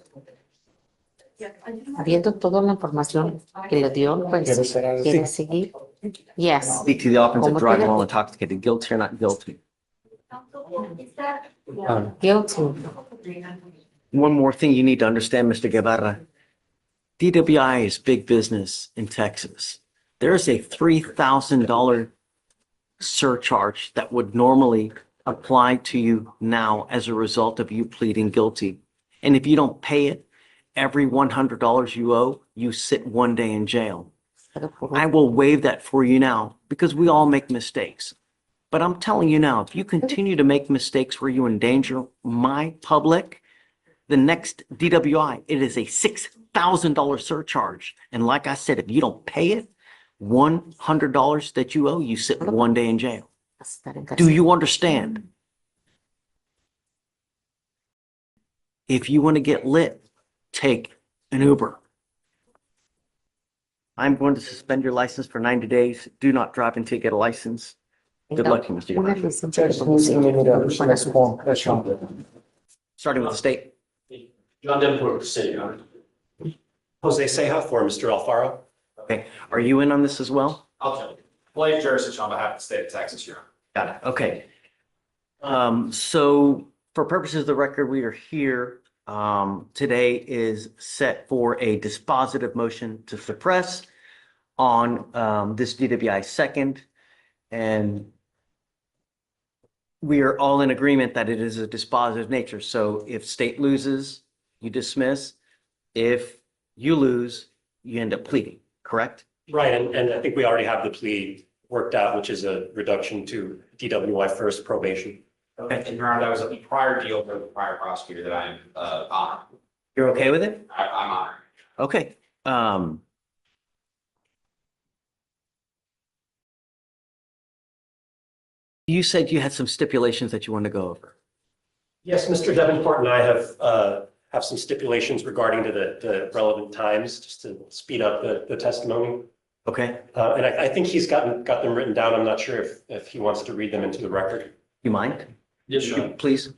Viendo toda la información que le dio, pues, quiere seguir. Yes. Speak to the offense of driving while intoxicated, guilty or not guilty. Guilty. One more thing you need to understand, Mr. Guevara. DWI is big business in Texas. There is a $3,000 surcharge that would normally apply to you now as a result of you pleading guilty. And if you don't pay it, every $100 you owe, you sit 1 day in jail. I will waive that for you now because we all make mistakes. But I'm telling you now, if you continue to make mistakes where you endanger my public, the next DWI, it is a $6,000 surcharge. And like I said, if you don't pay it, $100 that you owe, you sit 1 day in jail. Do you understand? If you want to get lit, take an Uber. I'm going to suspend your license for 90 days. Do not drive until you get a license. Good luck to you, Mr. Guevara. Starting with the state. John Denver, City, Your Honor. Jose Ceja for Mr. Alfaro. Okay, are you in on this as well? I'll tell you. Blake jurisdiction on behalf of the state of Texas, Your Honor. Got it. Okay. So for purposes of the record, we are here. Today is set for a dispositive motion to suppress on this DWI second. And we are all in agreement that it is a dispositive nature. So if state loses, you dismiss. If you lose, you end up pleading, correct? Right, and I think we already have the plea worked out, which is a reduction to DWI first probation. Okay, and Your Honor, that was a prior deal for the prior prosecutor that I'm on. You're okay with it? I'm on. Okay. You said you had some stipulations that you wanted to go over. Yes, Mr. Davenport and I have some stipulations regarding to the relevant times, just to speed up the testimony. Okay. And I think he's got them written down. I'm not sure if he wants to read them into the record. You mind? Yes, sure. Please.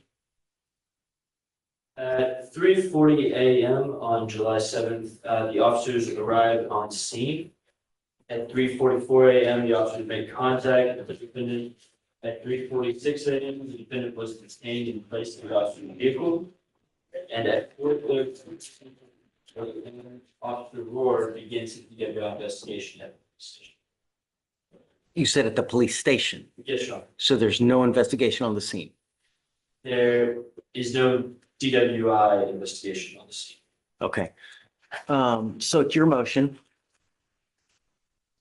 At 3:40 a.m. on July 7th, the officers arrived on scene. At 3:44 a.m., the officers made contact with the defendant At 3:46 a.m., the defendant was detained and placed in the officer's vehicle. And at 4:30, Officer Rohr begins the DWI investigation at the police station. You said at the police station, Yes, Your Honor. so there's no investigation on the scene. There is no DWI investigation on the scene. Okay. So it's your motion.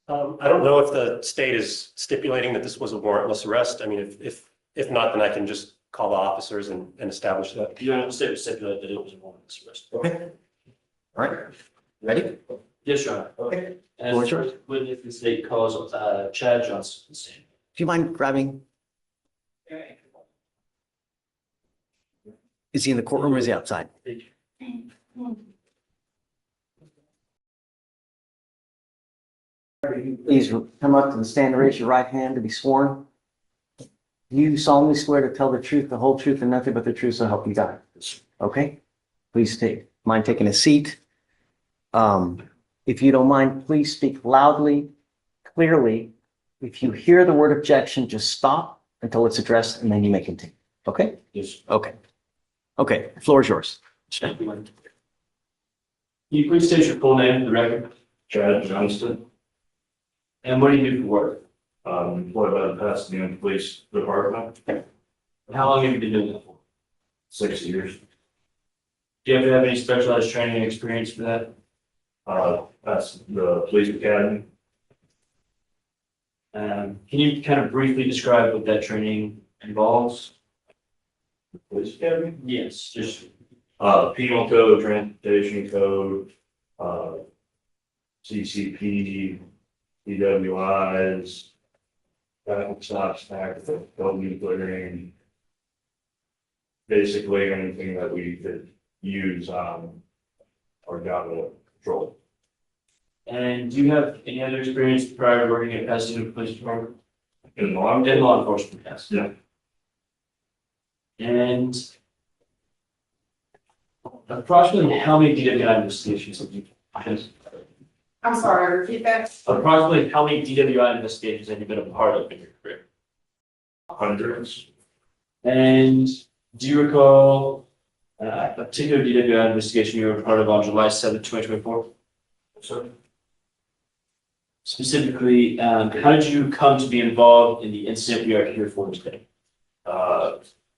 I don't know if the state is stipulating that this was a warrantless arrest. I mean, if not, then I can just call the officers and establish that. Your Honor, the state stipulated that it was a warrantless arrest. Okay. All right. Ready? Yes, Your Honor. Okay. As Floor is yours. witness, the state calls Chad Johnson to the stand. Do you mind grabbing? Is he in the courtroom or is he outside? Please come up to the stand and raise your right hand to be sworn. Do you solemnly swear to tell the truth, the whole truth, and nothing but the truth, so help you God? Okay? Please mind taking a seat. If you don't mind, please speak loudly, clearly. If you hear the word objection, just stop until it's addressed and then you may continue. Okay? Yes. Okay. Okay, the floor is yours. Thank you. Can you please state your full name for the record? Chad Johnston, And what do you do for work? employed by the Pasadena Police Department, How long have you been doing that for? 6 years. Do you have to have any specialized training and experience for that? That's the police academy. Can you kind of briefly describe what that training involves? Police academy? Yes, just Penal code, transportation code, CCP, DWIs, traffic stop, snack, code clearing. Basically anything that we could use on our job control. And do you have any other experience prior to working at Pasadena Police Department? In law In law enforcement, yes. Yeah. And approximately how many DWI investigations have you done? I'm sorry, repeat that. Approximately how many DWI investigations have you been a part of in your career? Hundreds. And do you recall a particular DWI investigation you were a part of on July 7th, 2024? So, Specifically, how did you come to be involved in the incident we are here for today?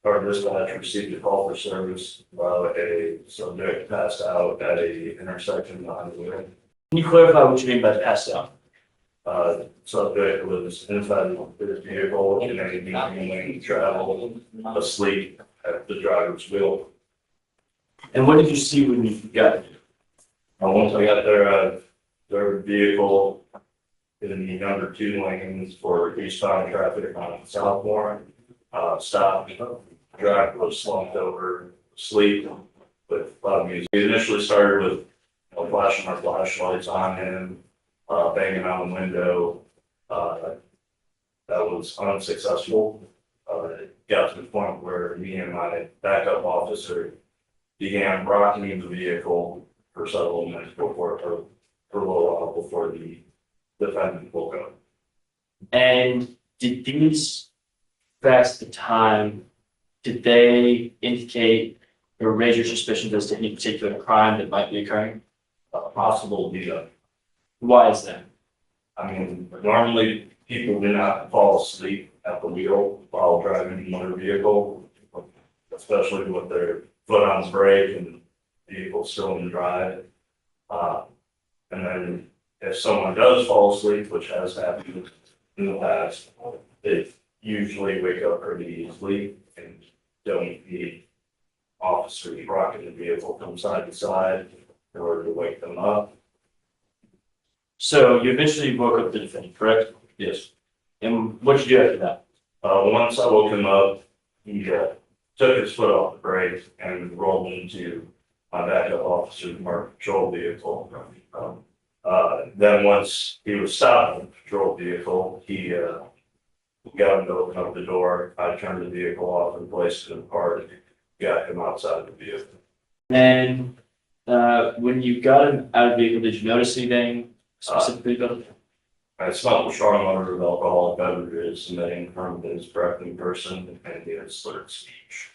our dispatch received a call for service while a subject passed out at a intersection on the way. Can you clarify what you mean by passed out? Subject was inside his vehicle in a medium lane travel, asleep at the driver's wheel. And what did you see when you got there? Once I got there, their vehicle in the number 2 lanes for eastbound traffic on Southmore, stopped. Driver was slumped over, asleep with loud music. We initially started with flashing our flashlights on him, banging on the window. That was unsuccessful. It got to the point where me and my backup officer began rocking the vehicle for several minutes before, or for a little while before the defendant woke up. And did these facts at the time, did they indicate or raise your suspicions as to any particular crime that might be occurring? Possible lead-up. Why is that? I mean, normally people do not fall asleep at the wheel while driving a motor vehicle, especially with their foot on the brake and the vehicle still in drive. And then if someone does fall asleep, which has happened in the past, they usually wake up pretty easily and don't need officers rocking the vehicle from side to side in order to wake them up. So you eventually woke up the defendant, correct? Yes. And what did you do after that? Once I woke him up, he took his foot off the brake and rolled into my backup officer's marked patrol vehicle. Then once he was stopped in the patrol vehicle, he got him to open up the door. I turned the vehicle off and placed it in park, got him outside the vehicle. And when you got him out of the vehicle, did you notice anything specifically about it? I smelled a strong odor of alcoholic beverages emitting from his breath in person and he had slurred speech.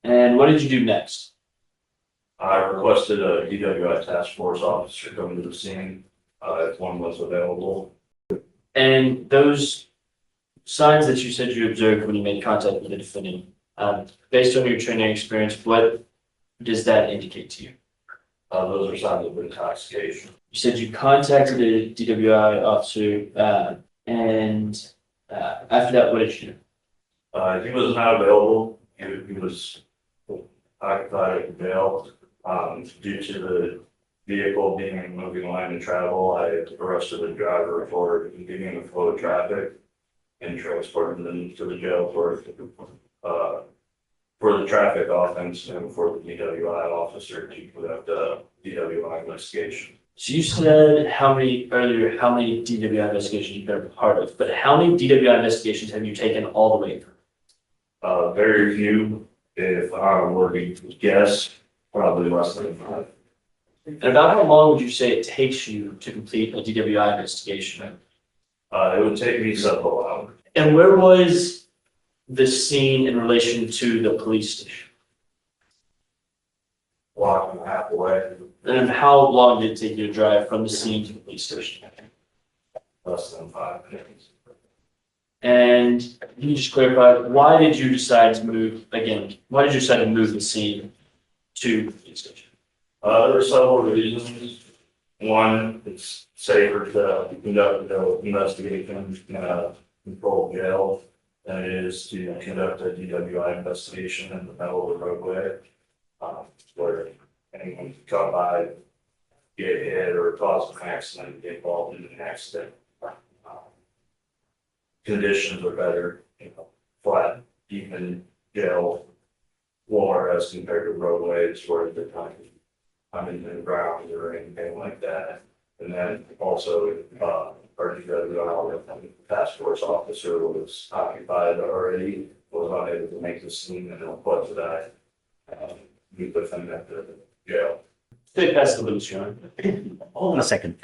And what did you do next? I requested a DWI task force officer come to the scene, if one was available. And those signs that you said you observed when you made contact with the defendant, based on your training experience, what does that indicate to you? Those are signs of intoxication. You said you contacted a DWI officer, and after that, what did you do? He was not available. He was occupied at the jail. Due to the vehicle being in moving line of travel, I arrested the driver for impeding the flow of traffic and transported them to the jail for the traffic offense and for the DWI officer to conduct a DWI investigation. So you said earlier how many DWI investigations you've been a part of, but how many DWI investigations have you taken all the way through? Very few. If I were to guess, probably less than 5. And about how long would you say it takes you to complete a DWI investigation? It would take me several hours. And where was the scene in relation to the police station? Block and a half away. And how long did it take you to drive from the scene to the police station? Less than 5 minutes. And can you just clarify, why did you decide to move the scene to the police station? There are several reasons. One, it's safer to conduct the investigation in a controlled jail than it is to conduct a DWI investigation in the middle of the roadway, where anyone can come by, get hit or cause an accident, get involved in an accident. Conditions are better, flat, even jail floor as compared to roadways where they're I'm in the ground or anything like that. And then also, our DWI task force officer was occupied already, was unable to make the scene and what did I we put them at the jail. Take past the loose, John. Hold on a second.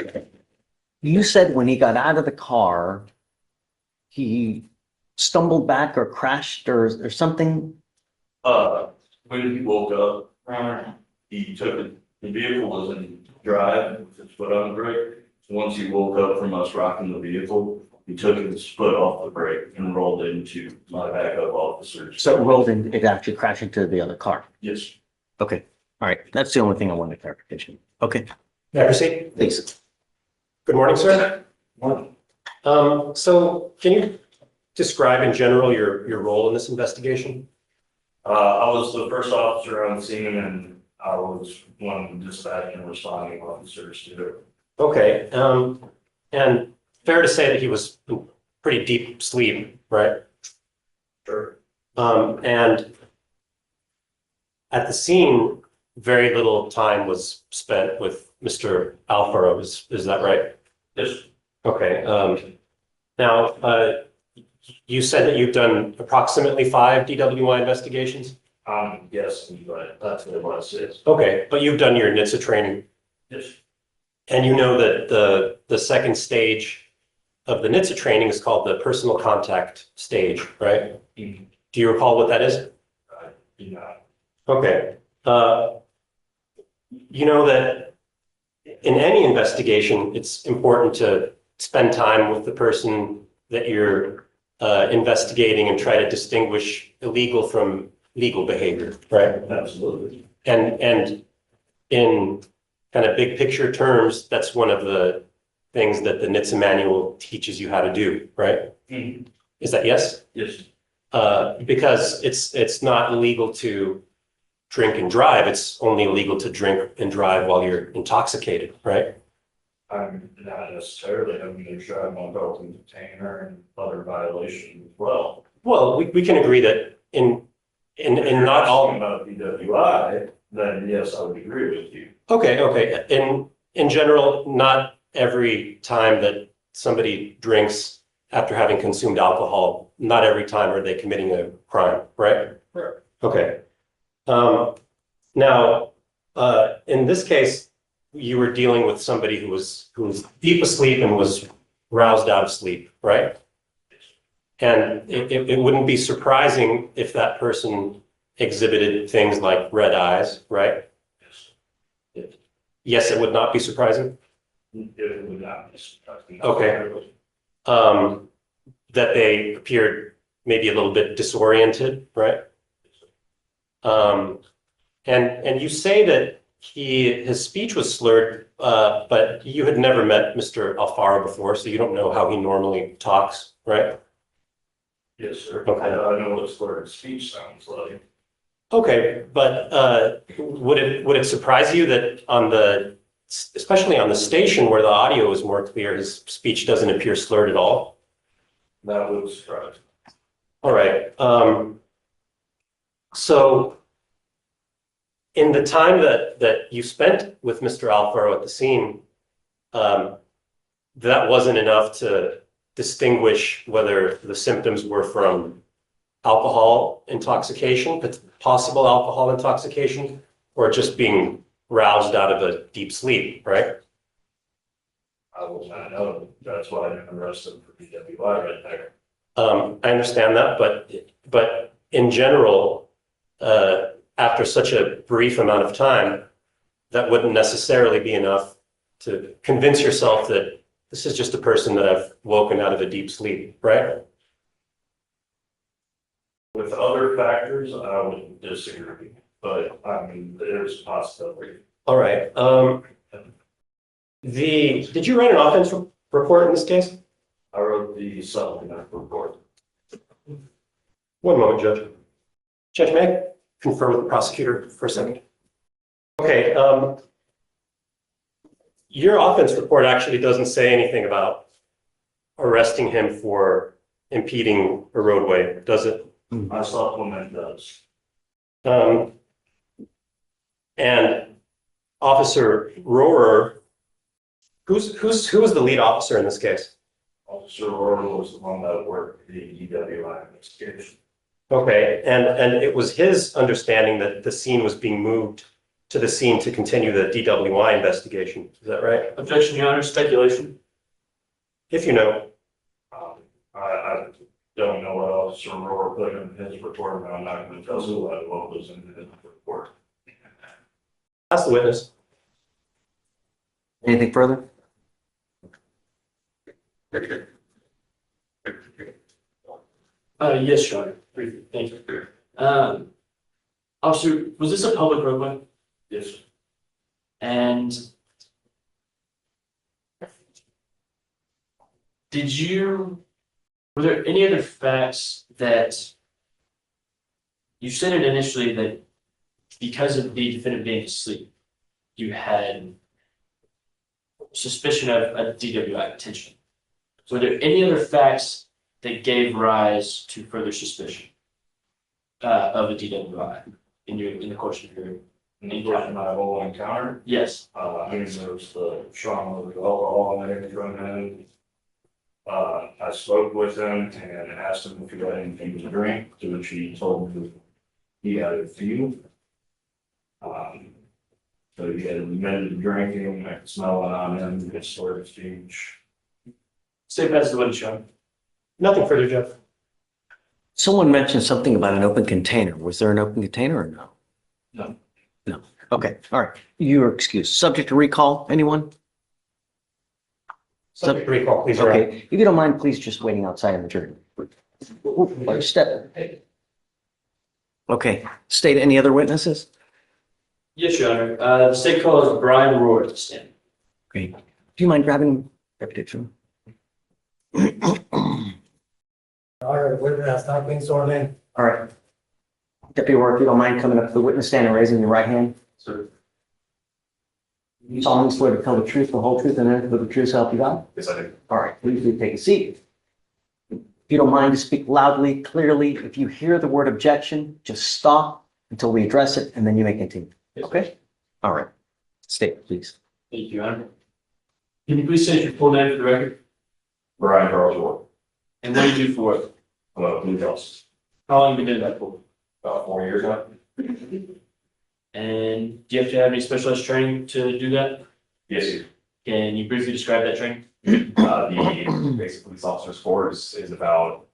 You said when he got out of the car, he stumbled back or crashed or something? When he woke up, he took it. The vehicle was in drive with his foot on the brake. So once he woke up from us rocking the vehicle, he took his foot off the brake and rolled into my backup officers. So it rolled in, it actually crashed into the other car? Yes. Okay, all right. That's the only thing I wanted clarification. Okay. May I proceed? Please. Good morning, sir. Morning. So can you describe in general your role in this investigation? I was the first officer on scene and I was one of the dispatch and responding officers to it. Okay, and fair to say that he was in pretty deep sleep, right? Sure. And at the scene, very little time was spent with Mr. Alfaro, is that right? Yes. Okay, now, you said that you've done approximately 5 DWI investigations? Yes, but that's what it was. Yes. Okay, but you've done your NHTSA training. Yes. And you know that the second stage of the NHTSA training is called the personal contact stage, right? Mm-hmm. Do you recall what that is? I do not. Okay. You know that in any investigation, it's important to spend time with the person that you're investigating and try to distinguish illegal from legal behavior, right? Absolutely. And in kind of big picture terms, that's one of the things that the NHTSA manual teaches you how to do, right? Mm-hmm. Is that yes? Yes. Because it's not illegal to drink and drive. It's only illegal to drink and drive while you're intoxicated, right? I'm not necessarily having to drive my belt and detainer and other violations as well. Well, we can agree that in not all. Talking about DWI, then yes, I would agree with you. Okay. In general, not every time that somebody drinks after having consumed alcohol, not every time are they committing a crime, right? Sure. Okay. Now, in this case, you were dealing with somebody who was deep asleep and was roused out of sleep, right? And it wouldn't be surprising if that person exhibited things like red eyes, right? Yes, it would not be surprising. It would not be surprising. Okay. That they appeared maybe a little bit disoriented, right? And you say that his speech was slurred, but you had never met Mr. Alfaro before, so you don't know how he normally talks, right? Yes, sir. Okay. I know what slurred speech sounds like. Okay, but would it surprise you that especially on the station where the audio is more clear, his speech doesn't appear slurred at all? That would surprise me. All right. So in the time that you spent with Mr. Alfaro at the scene, that wasn't enough to distinguish whether the symptoms were from alcohol intoxication, possible alcohol intoxication, or just being roused out of a deep sleep, right? I will not know. That's why I'm arrested for DWI right there. I understand that, but in general, after such a brief amount of time, that wouldn't necessarily be enough to convince yourself that this is just a person that I've woken out of a deep sleep, right? With other factors, I would disagree, but I mean, there's a possibility. All right. Did you write an offense report in this case? I wrote the supplement report. One moment, Judge. Judge, may I confer with the prosecutor for a second? Okay. Your offense report actually doesn't say anything about arresting him for impeding a roadway, does it? My supplement does. And Officer Rohrer, who was the lead officer in this case? Officer Rohrer was the one that worked the DWI investigation. Okay, and it was his understanding that the scene was being moved to the scene to continue the DWI investigation. Is that right? Objection, Your Honor, speculation. If you know. I don't know what Officer Rohrer put in his report, but I'm not going to tell you what was in his report. Ask the witness. Anything further? Yes, Your Honor. Briefly, thank you. Officer, was this a public roadway? Yes. And were there any other facts that you said it initially that because of the defendant being asleep, you had suspicion of a DWI potential? So were there any other facts that gave rise to further suspicion of a DWI in the course of your encounter? My whole encounter? Yes. I mean, there was the strong odor of alcohol and everything from him. I spoke with him and asked him if he had anything to drink, to which he told me he had a few. So he had admitted drinking, I could smell it on him, his sort of speech. Stay past the witness, Your Honor. Nothing further, Jeff. Someone mentioned something about an open container. Was there an open container or no? No. No. Okay. All right. You are excused. Subject to recall, anyone? Subject to recall, please. Okay. If you don't mind, please just waiting outside in the jury. Step. Okay. State any other witnesses? Yes, Your Honor. The state calls Brian Rohr to stand. Great. Do you mind grabbing reputation? All right, witness, not being sworn in. All right. Deputy Rohr, if you don't mind coming up to the witness stand and raising your right hand. Sir. You solemnly swear to tell the truth, the whole truth, and nothing but the truth, so help you God? Yes, I do. All right, please do take a seat. If you don't mind to speak loudly, clearly, if you hear the word objection, just stop until we address it, and then you may continue. Yes, Okay? All right. State, please. Thank you, Your Honor. Can you please state your full name for the record? Brian Charles Ward. And what do you do for it? Blue Cross. How long have you been doing that for? About 4 years now. And do you have to have any specialized training to do that? Yes, sir. Can you briefly describe that training? The basic police officer's course is about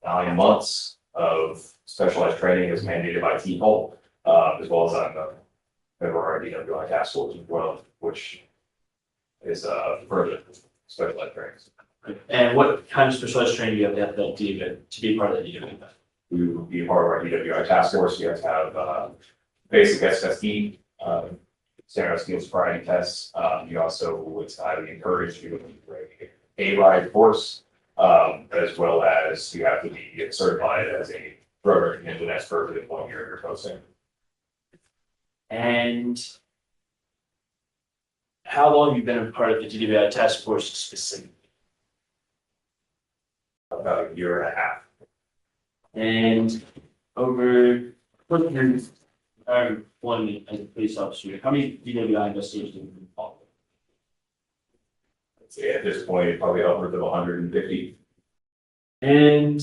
9 months of specialized training as mandated by TPOL, as well as I'm a member of our DWI task force as well, which is further specialized trainings. And what kind of specialized training do you have to have that to be part of that DWI? We would be part of our DWI task force. You have to have basic SSD, standard skills sobriety tests. You also would highly encourage you to take a ride course, as well as you have to be certified as a drug recognition expert within 1 year of your posting. And how long have you been a part of the DWI task force specifically? About 1.5 years. And over what years one as a police officer, how many DWI investigations have you been involved with? I'd say at this point, probably upwards of 150. And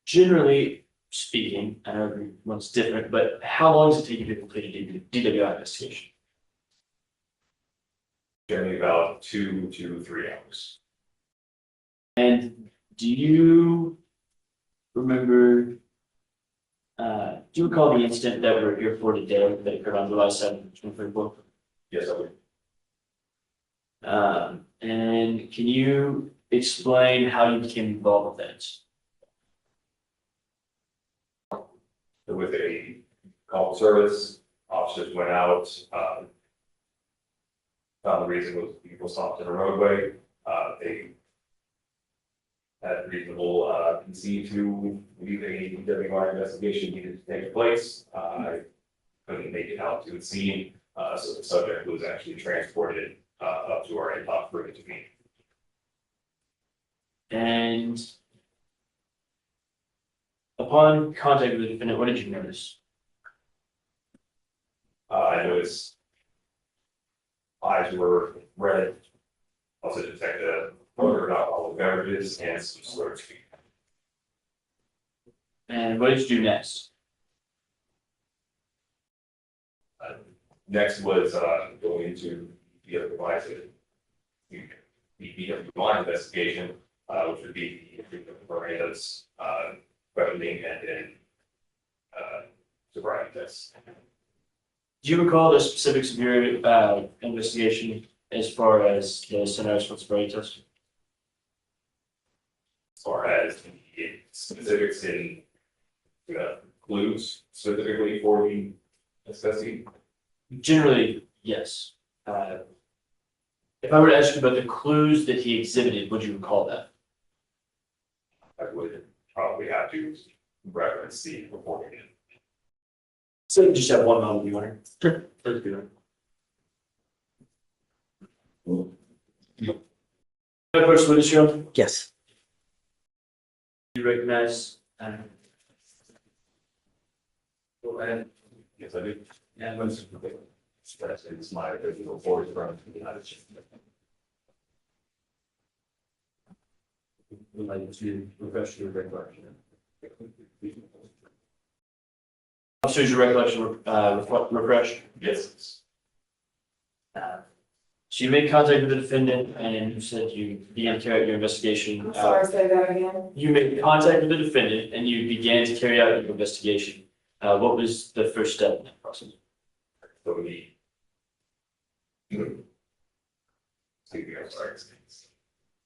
generally speaking, I know everyone's different, but how long does it take you to complete a DWI investigation? Generally about 2 to 3 hours. And do you remember, do you recall the incident that we're here for today that occurred on July 7th, 2024? Yes, I would. And can you explain how you became involved with that? With a call service, officers went out, found the reason was people stopped in a roadway. They had reasonable conceit to believe a DWI investigation needed to take place. I couldn't make it out to the scene, so the subject was actually transported up to our top room to me. And upon contact with the defendant, what did you notice? I noticed eyes were red. Also detected odor of alcoholic beverages and some slurred speech. And what did you do next? Next was going into the other BWI investigation, which would be Miranda's questioning and then sobriety tests. Do you recall the specifics of your investigation as far as the center sobriety test? As far as the specifics in clues specifically for the assessee? Generally, yes. If I were to ask you about the clues that he exhibited, would you recall that? I would probably have to reference the report again. So you just have one moment, Your Honor. Sure. Let's do it. First witness, Your Honor. Yes. You recognize? Go ahead. Yes, I do. And let's express it's my original report from the United States. Would like to refresh your recollection. Officers, your recollection refresh? Yes. So you made contact with the defendant and you said you began to carry out your investigation. I'm sorry, say that again. You made contact with the defendant and you began to carry out your investigation. What was the first step in that process? So we. I'm sorry.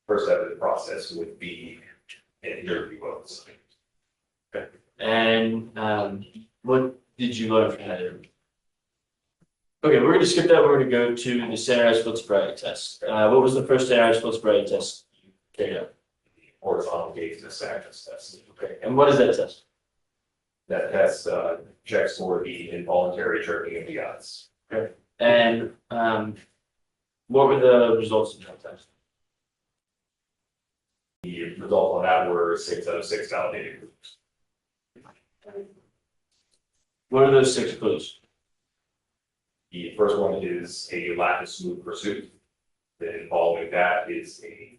First step of the process would be an interview of the subject. Okay. And what did you learn from that interview? Okay, we're going to skip that. We're going to go to the standardized field sobriety test. What was the first standardized field sobriety test you carried out? Horizontal gaze and sadness test. Okay, and what is that test? That test checks for the involuntary jerking of the eyes. Okay, and what were the results of that test? The result on that were 6 out of 6 validated groups. What are those 6 clues? The first one is a lack of smooth pursuit. Then following that is a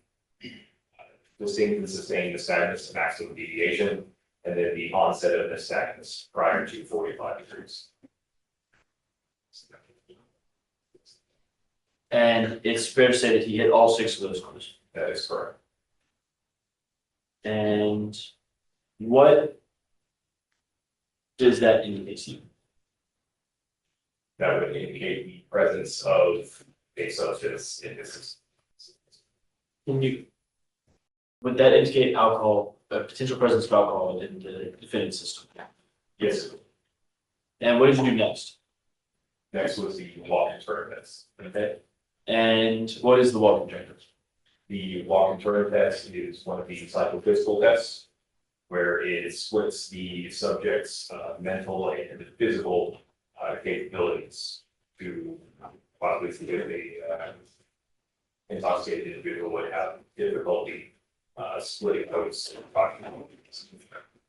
distinct and sustained nystagmus to maximum deviation, and then the onset of nystagmus prior to 45 degrees. And it's fair to say that he hit all 6 of those cars. That is correct. And what does that indicate to you? That would indicate the presence of a substance in his. Would that indicate alcohol, a potential presence of alcohol in the defendant's system? Yes. And what did you do next? Next was the walk-in turn test. Okay. And what is the walk-in turn test? The walk-in turn test is one of the psychophysical tests where it splits the subject's mental and physical capabilities to possibly see if a intoxicated individual would have difficulty splitting those.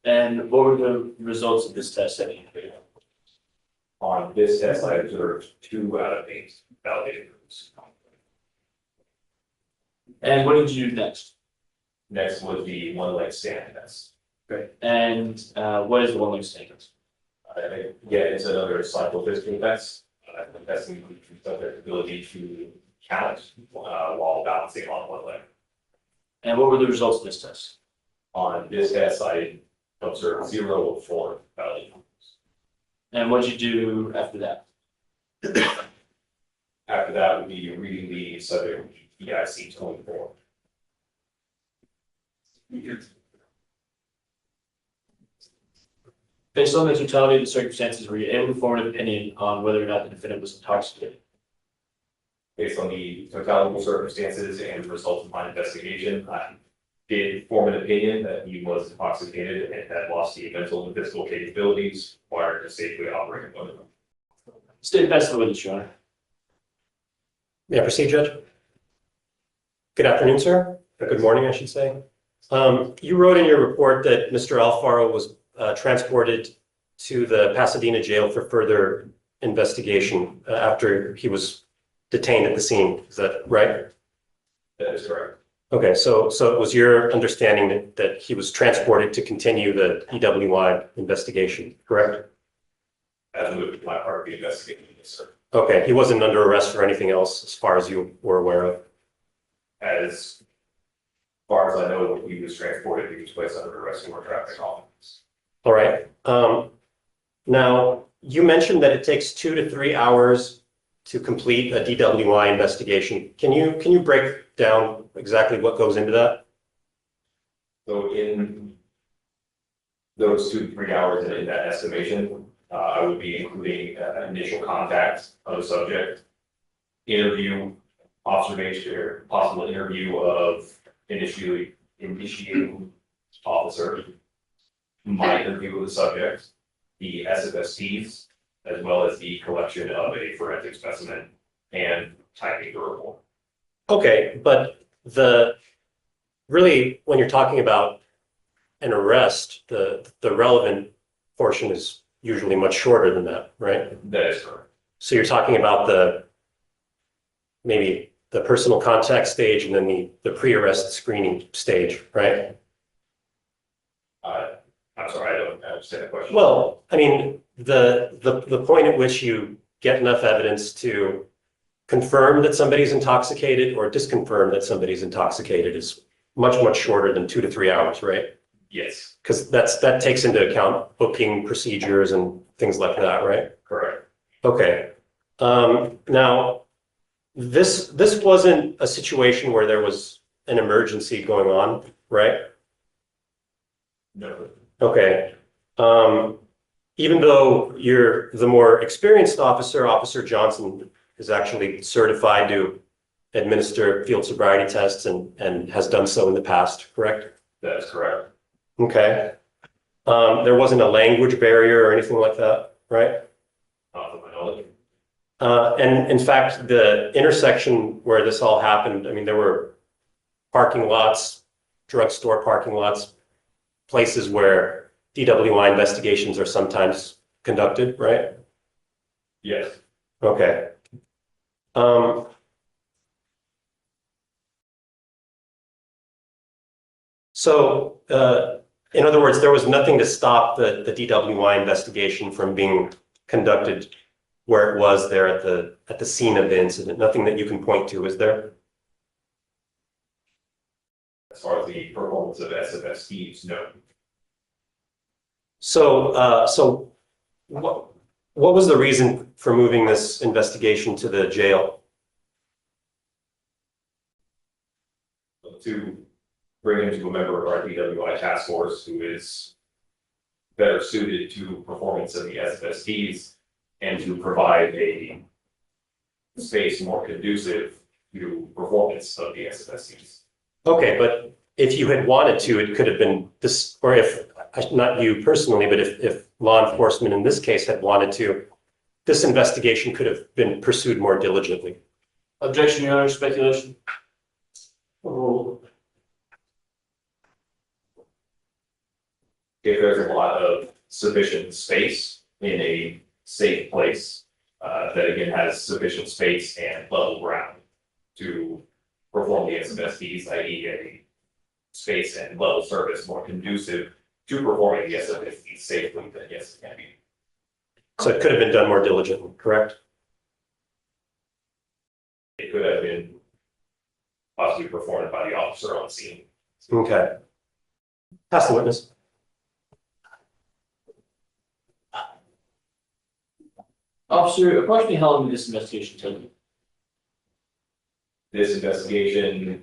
And what were the results of this test? On this test, I observed 2 out of 8 validated groups. And what did you do next? Next was the one-leg stand test. Great. And what is the one-leg stand test? Again, it's another psychophysical test. Testing the subject's ability to count while balancing on one leg. And what were the results of this test? On this test, I observed 0 of 4 validated groups. And what did you do after that? After that would be reading the subject EIC 24. Based on the totality of the circumstances, were you able to form an opinion on whether or not the defendant was intoxicated? Based on the totality of circumstances and the results of my investigation, I did form an opinion that he was intoxicated and had lost the mental and physical capabilities required to safely operate a motor. State best of the witness, Your Honor. May I proceed, Judge? Good afternoon, sir. Or good morning, I should say. You wrote in your report that Mr. Alfaro was transported to the Pasadena jail for further investigation after he was detained at the scene. Is that right? That is correct. Okay, so it was your understanding that he was transported to continue the EWI investigation, correct? That would be my part of the investigation, yes, sir. Okay, he wasn't under arrest for anything else as far as you were aware of? As far as I know, when he was transported, he was placed under arrest for traffic offense. All right. Now, you mentioned that it takes 2 to 3 hours to complete a DWI investigation. Can you break down exactly what goes into that? So in those 2 to 3 hours in that estimation, I would be including initial contact of the subject, interview, observation, or possible interview of initiating officer, my interview with the subject, the SFSTs, as well as the collection of a forensic specimen and typing the report. Okay, but really, when you're talking about an arrest, the relevant portion is usually much shorter than that, right? That is correct. So you're talking about maybe the personal contact stage and then the pre-arrest screening stage, right? I'm sorry, I don't understand the question. Well, I mean, the point at which you get enough evidence to confirm that somebody's intoxicated or disconfirm that somebody's intoxicated is much, much shorter than 2 to 3 hours, right? Yes. Because that takes into account booking procedures and things like that, right? Correct. Okay. Now, this wasn't a situation where there was an emergency going on, right? No. Okay. Even though you're the more experienced officer, Officer Johnson is actually certified to administer field sobriety tests and has done so in the past, correct? That is correct. Okay. There wasn't a language barrier or anything like that, right? Not to my knowledge. And in fact, the intersection where this all happened, I mean, there were parking lots, drugstore parking lots, places where DWI investigations are sometimes conducted, right? Yes. Okay. So, in other words, there was nothing to stop the DWI investigation from being conducted where it was there at the scene of the incident? Nothing that you can point to, is there? As far as the performance of SFS Steve's, no. So what was the reason for moving this investigation to the jail? To bring him to a member of our DWI task force who is better suited to performance of the SFSDs and to provide a space more conducive to performance of the SFSDs. Okay, but if you had wanted to, it could have been this, or if, not you personally, but if law enforcement in this case had wanted to, this investigation could have been pursued more diligently. Objection, Your Honor, speculation. If there's a lot of sufficient space in a safe place, that again has sufficient space and level ground to perform the SFSDs, i.e. a space and level service more conducive to performing the SFSDs safely, then yes, it can be. So it could have been done more diligently, correct? It could have been possibly performed by the officer on scene. Okay. Pass the witness. Officer, approximately how long did this investigation take you? This investigation,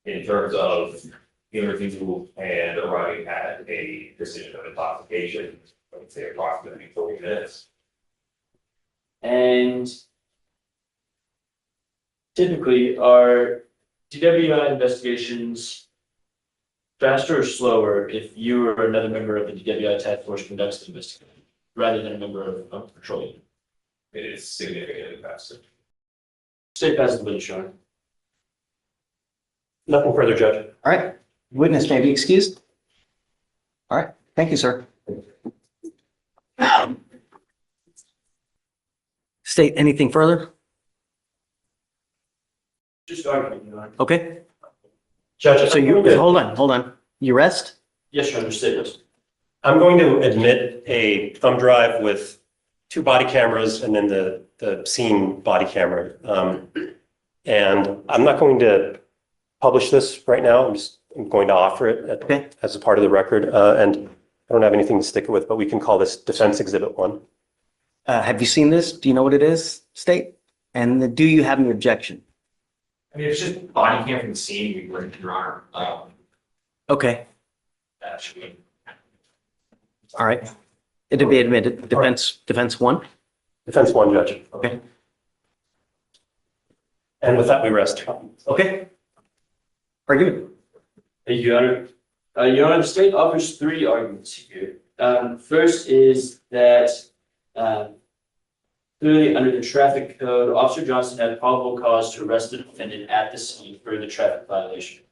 in terms of interview and arriving at a decision of intoxication, I would say approximately 40 minutes. And typically, are DWI investigations faster or slower if you or another member of the DWI task force conducts the investigation, rather than a member of patrol unit? It is significantly faster. State passes the witness, Your Honor. Nothing further, Judge. All right, witness may be excused. All right, thank you, sir. State anything further? Just arguing, Your Honor. Okay, Judge, so you, hold on. You rest? Yes, Your Honor, state this. I'm going to admit a thumb drive with 2 body cameras and then the scene body camera. And I'm not going to publish this right now. I'm going to offer it as a part of the record. And I don't have anything to stick it with, but we can call this Defense Exhibit 1. Have you seen this? Do you know what it is, State? And do you have any objection? I mean, it's just body cam from the scene, we bring to Your Honor. Okay, That should be. all right. It'll be admitted. Defense 1? Defense 1, Judge. Okay. And with that, we rest. Okay. Argument. Thank you, Your Honor. Your Honor, the state offers 3 arguments here. First is that clearly under the traffic code, Officer Johnson had probable cause to arrest the defendant at the scene for the traffic violation.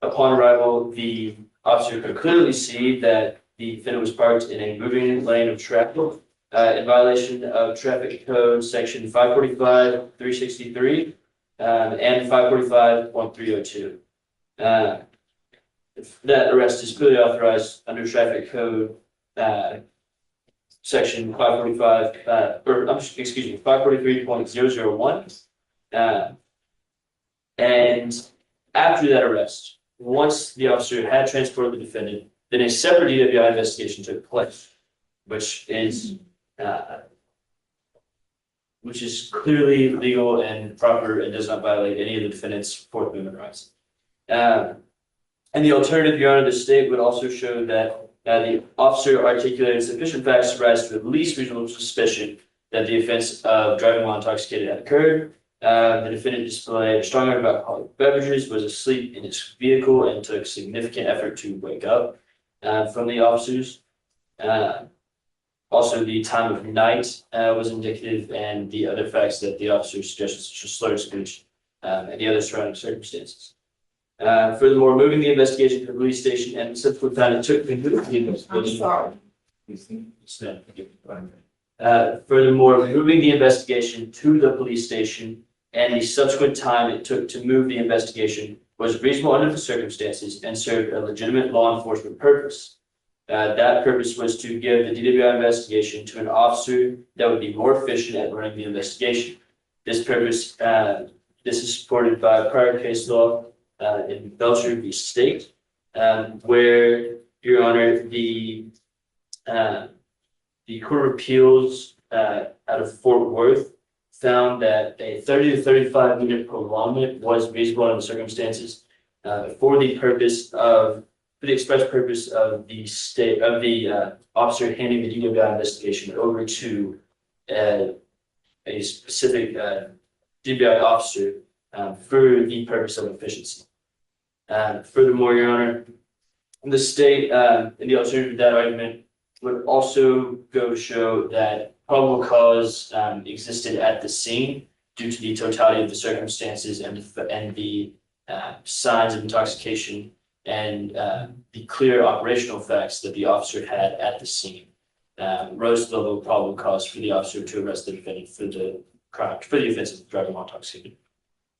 Upon arrival, the officer could clearly see that the defendant was parked in a moving lane of traffic in violation of traffic code section 545-363 and 545.302. That arrest is clearly authorized under traffic code section 543.001. And after that arrest, once the officer had transported the defendant, then a separate DWI investigation took place, which is clearly legal and proper and does not violate any of the defendant's Fourth Amendment rights. And the alternative, Your Honor, the state would also show that the officer articulated sufficient facts to rise to at least reasonable suspicion that the offense of driving while intoxicated had occurred. The defendant displayed a strong amount of alcoholic beverages, was asleep in his vehicle, and took significant effort to wake up from the officers. Also, the time of night was indicative, and the other facts that the officer suggested, such as slurred speech and the other surrounding circumstances. Furthermore, moving the investigation to the police station and the subsequent time it took to move the investigation. Furthermore, moving the investigation to the police station and the subsequent time it took to move the investigation was reasonable under the circumstances and served a legitimate law enforcement purpose. That purpose was to give the DWI investigation to an officer that would be more efficient at running the investigation. This purpose, this is supported by prior case law in Belcher v. State, where, Your Honor, the Court of Appeals out of Fort Worth found that a 30 to 35 minute prolongment was reasonable in the circumstances for the express purpose of the officer handing the DWI investigation over to a specific DWI officer for the purpose of efficiency. Furthermore, Your Honor, the state in the alternative to that argument would also go to show that probable cause existed at the scene due to the totality of the circumstances and the signs of intoxication and the clear operational facts that the officer had at the scene rose to the level of probable cause for the officer to arrest the defendant for the crime, for the offense of driving while intoxicated.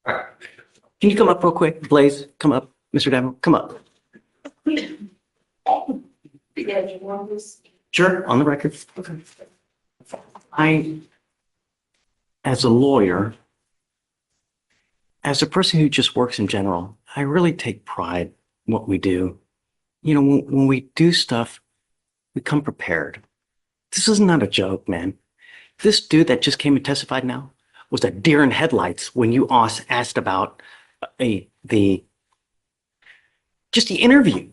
Can you come up real quick? Blaze, come up. Mr. Demo, come up. Sure, on the record. Okay. As a lawyer, as a person who just works in general, I really take pride in what we do. You know, when we do stuff, we come prepared. This is not a joke, man. This dude that just came and testified now was a deer in headlights when you asked about the interview.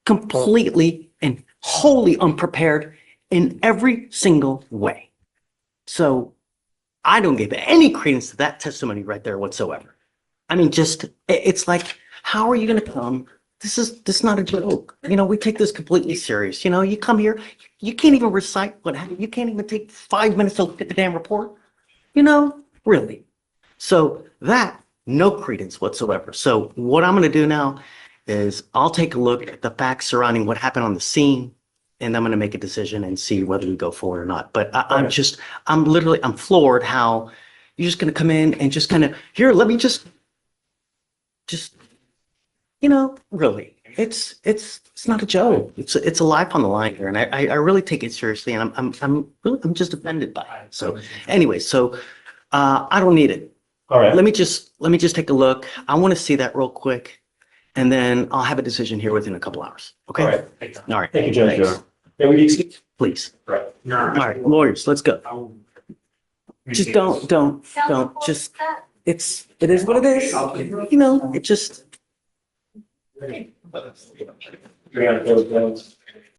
Completely and wholly unprepared in every single way. So I don't give any credence to that testimony right there whatsoever. I mean, it's like, how are you going to come? This is not a joke. You know, we take this completely serious. You know, you come here, you can't even recite what happened. You can't even take 5 minutes to look at the damn report. You know, really. So that, no credence whatsoever. So what I'm going to do now is I'll take a look at the facts surrounding what happened on the scene, and I'm going to make a decision and see whether we go forward or not. But I'm floored how you're just going to come in and just kind of, here, let me just, you know, really, it's not a joke. It's a life on the line here. And I really take it seriously, and I'm just offended by it. So anyway, I don't need it. All right. Let me just take a look. I want to see that real quick. And then I'll have a decision here within a couple hours. Okay. All right. All right. Thank you, Judge. Thanks. May we be excused? Please. Right. All right, lawyers, let's go. Just don't. Just it is what it is. You know, it just. Bring out those bills.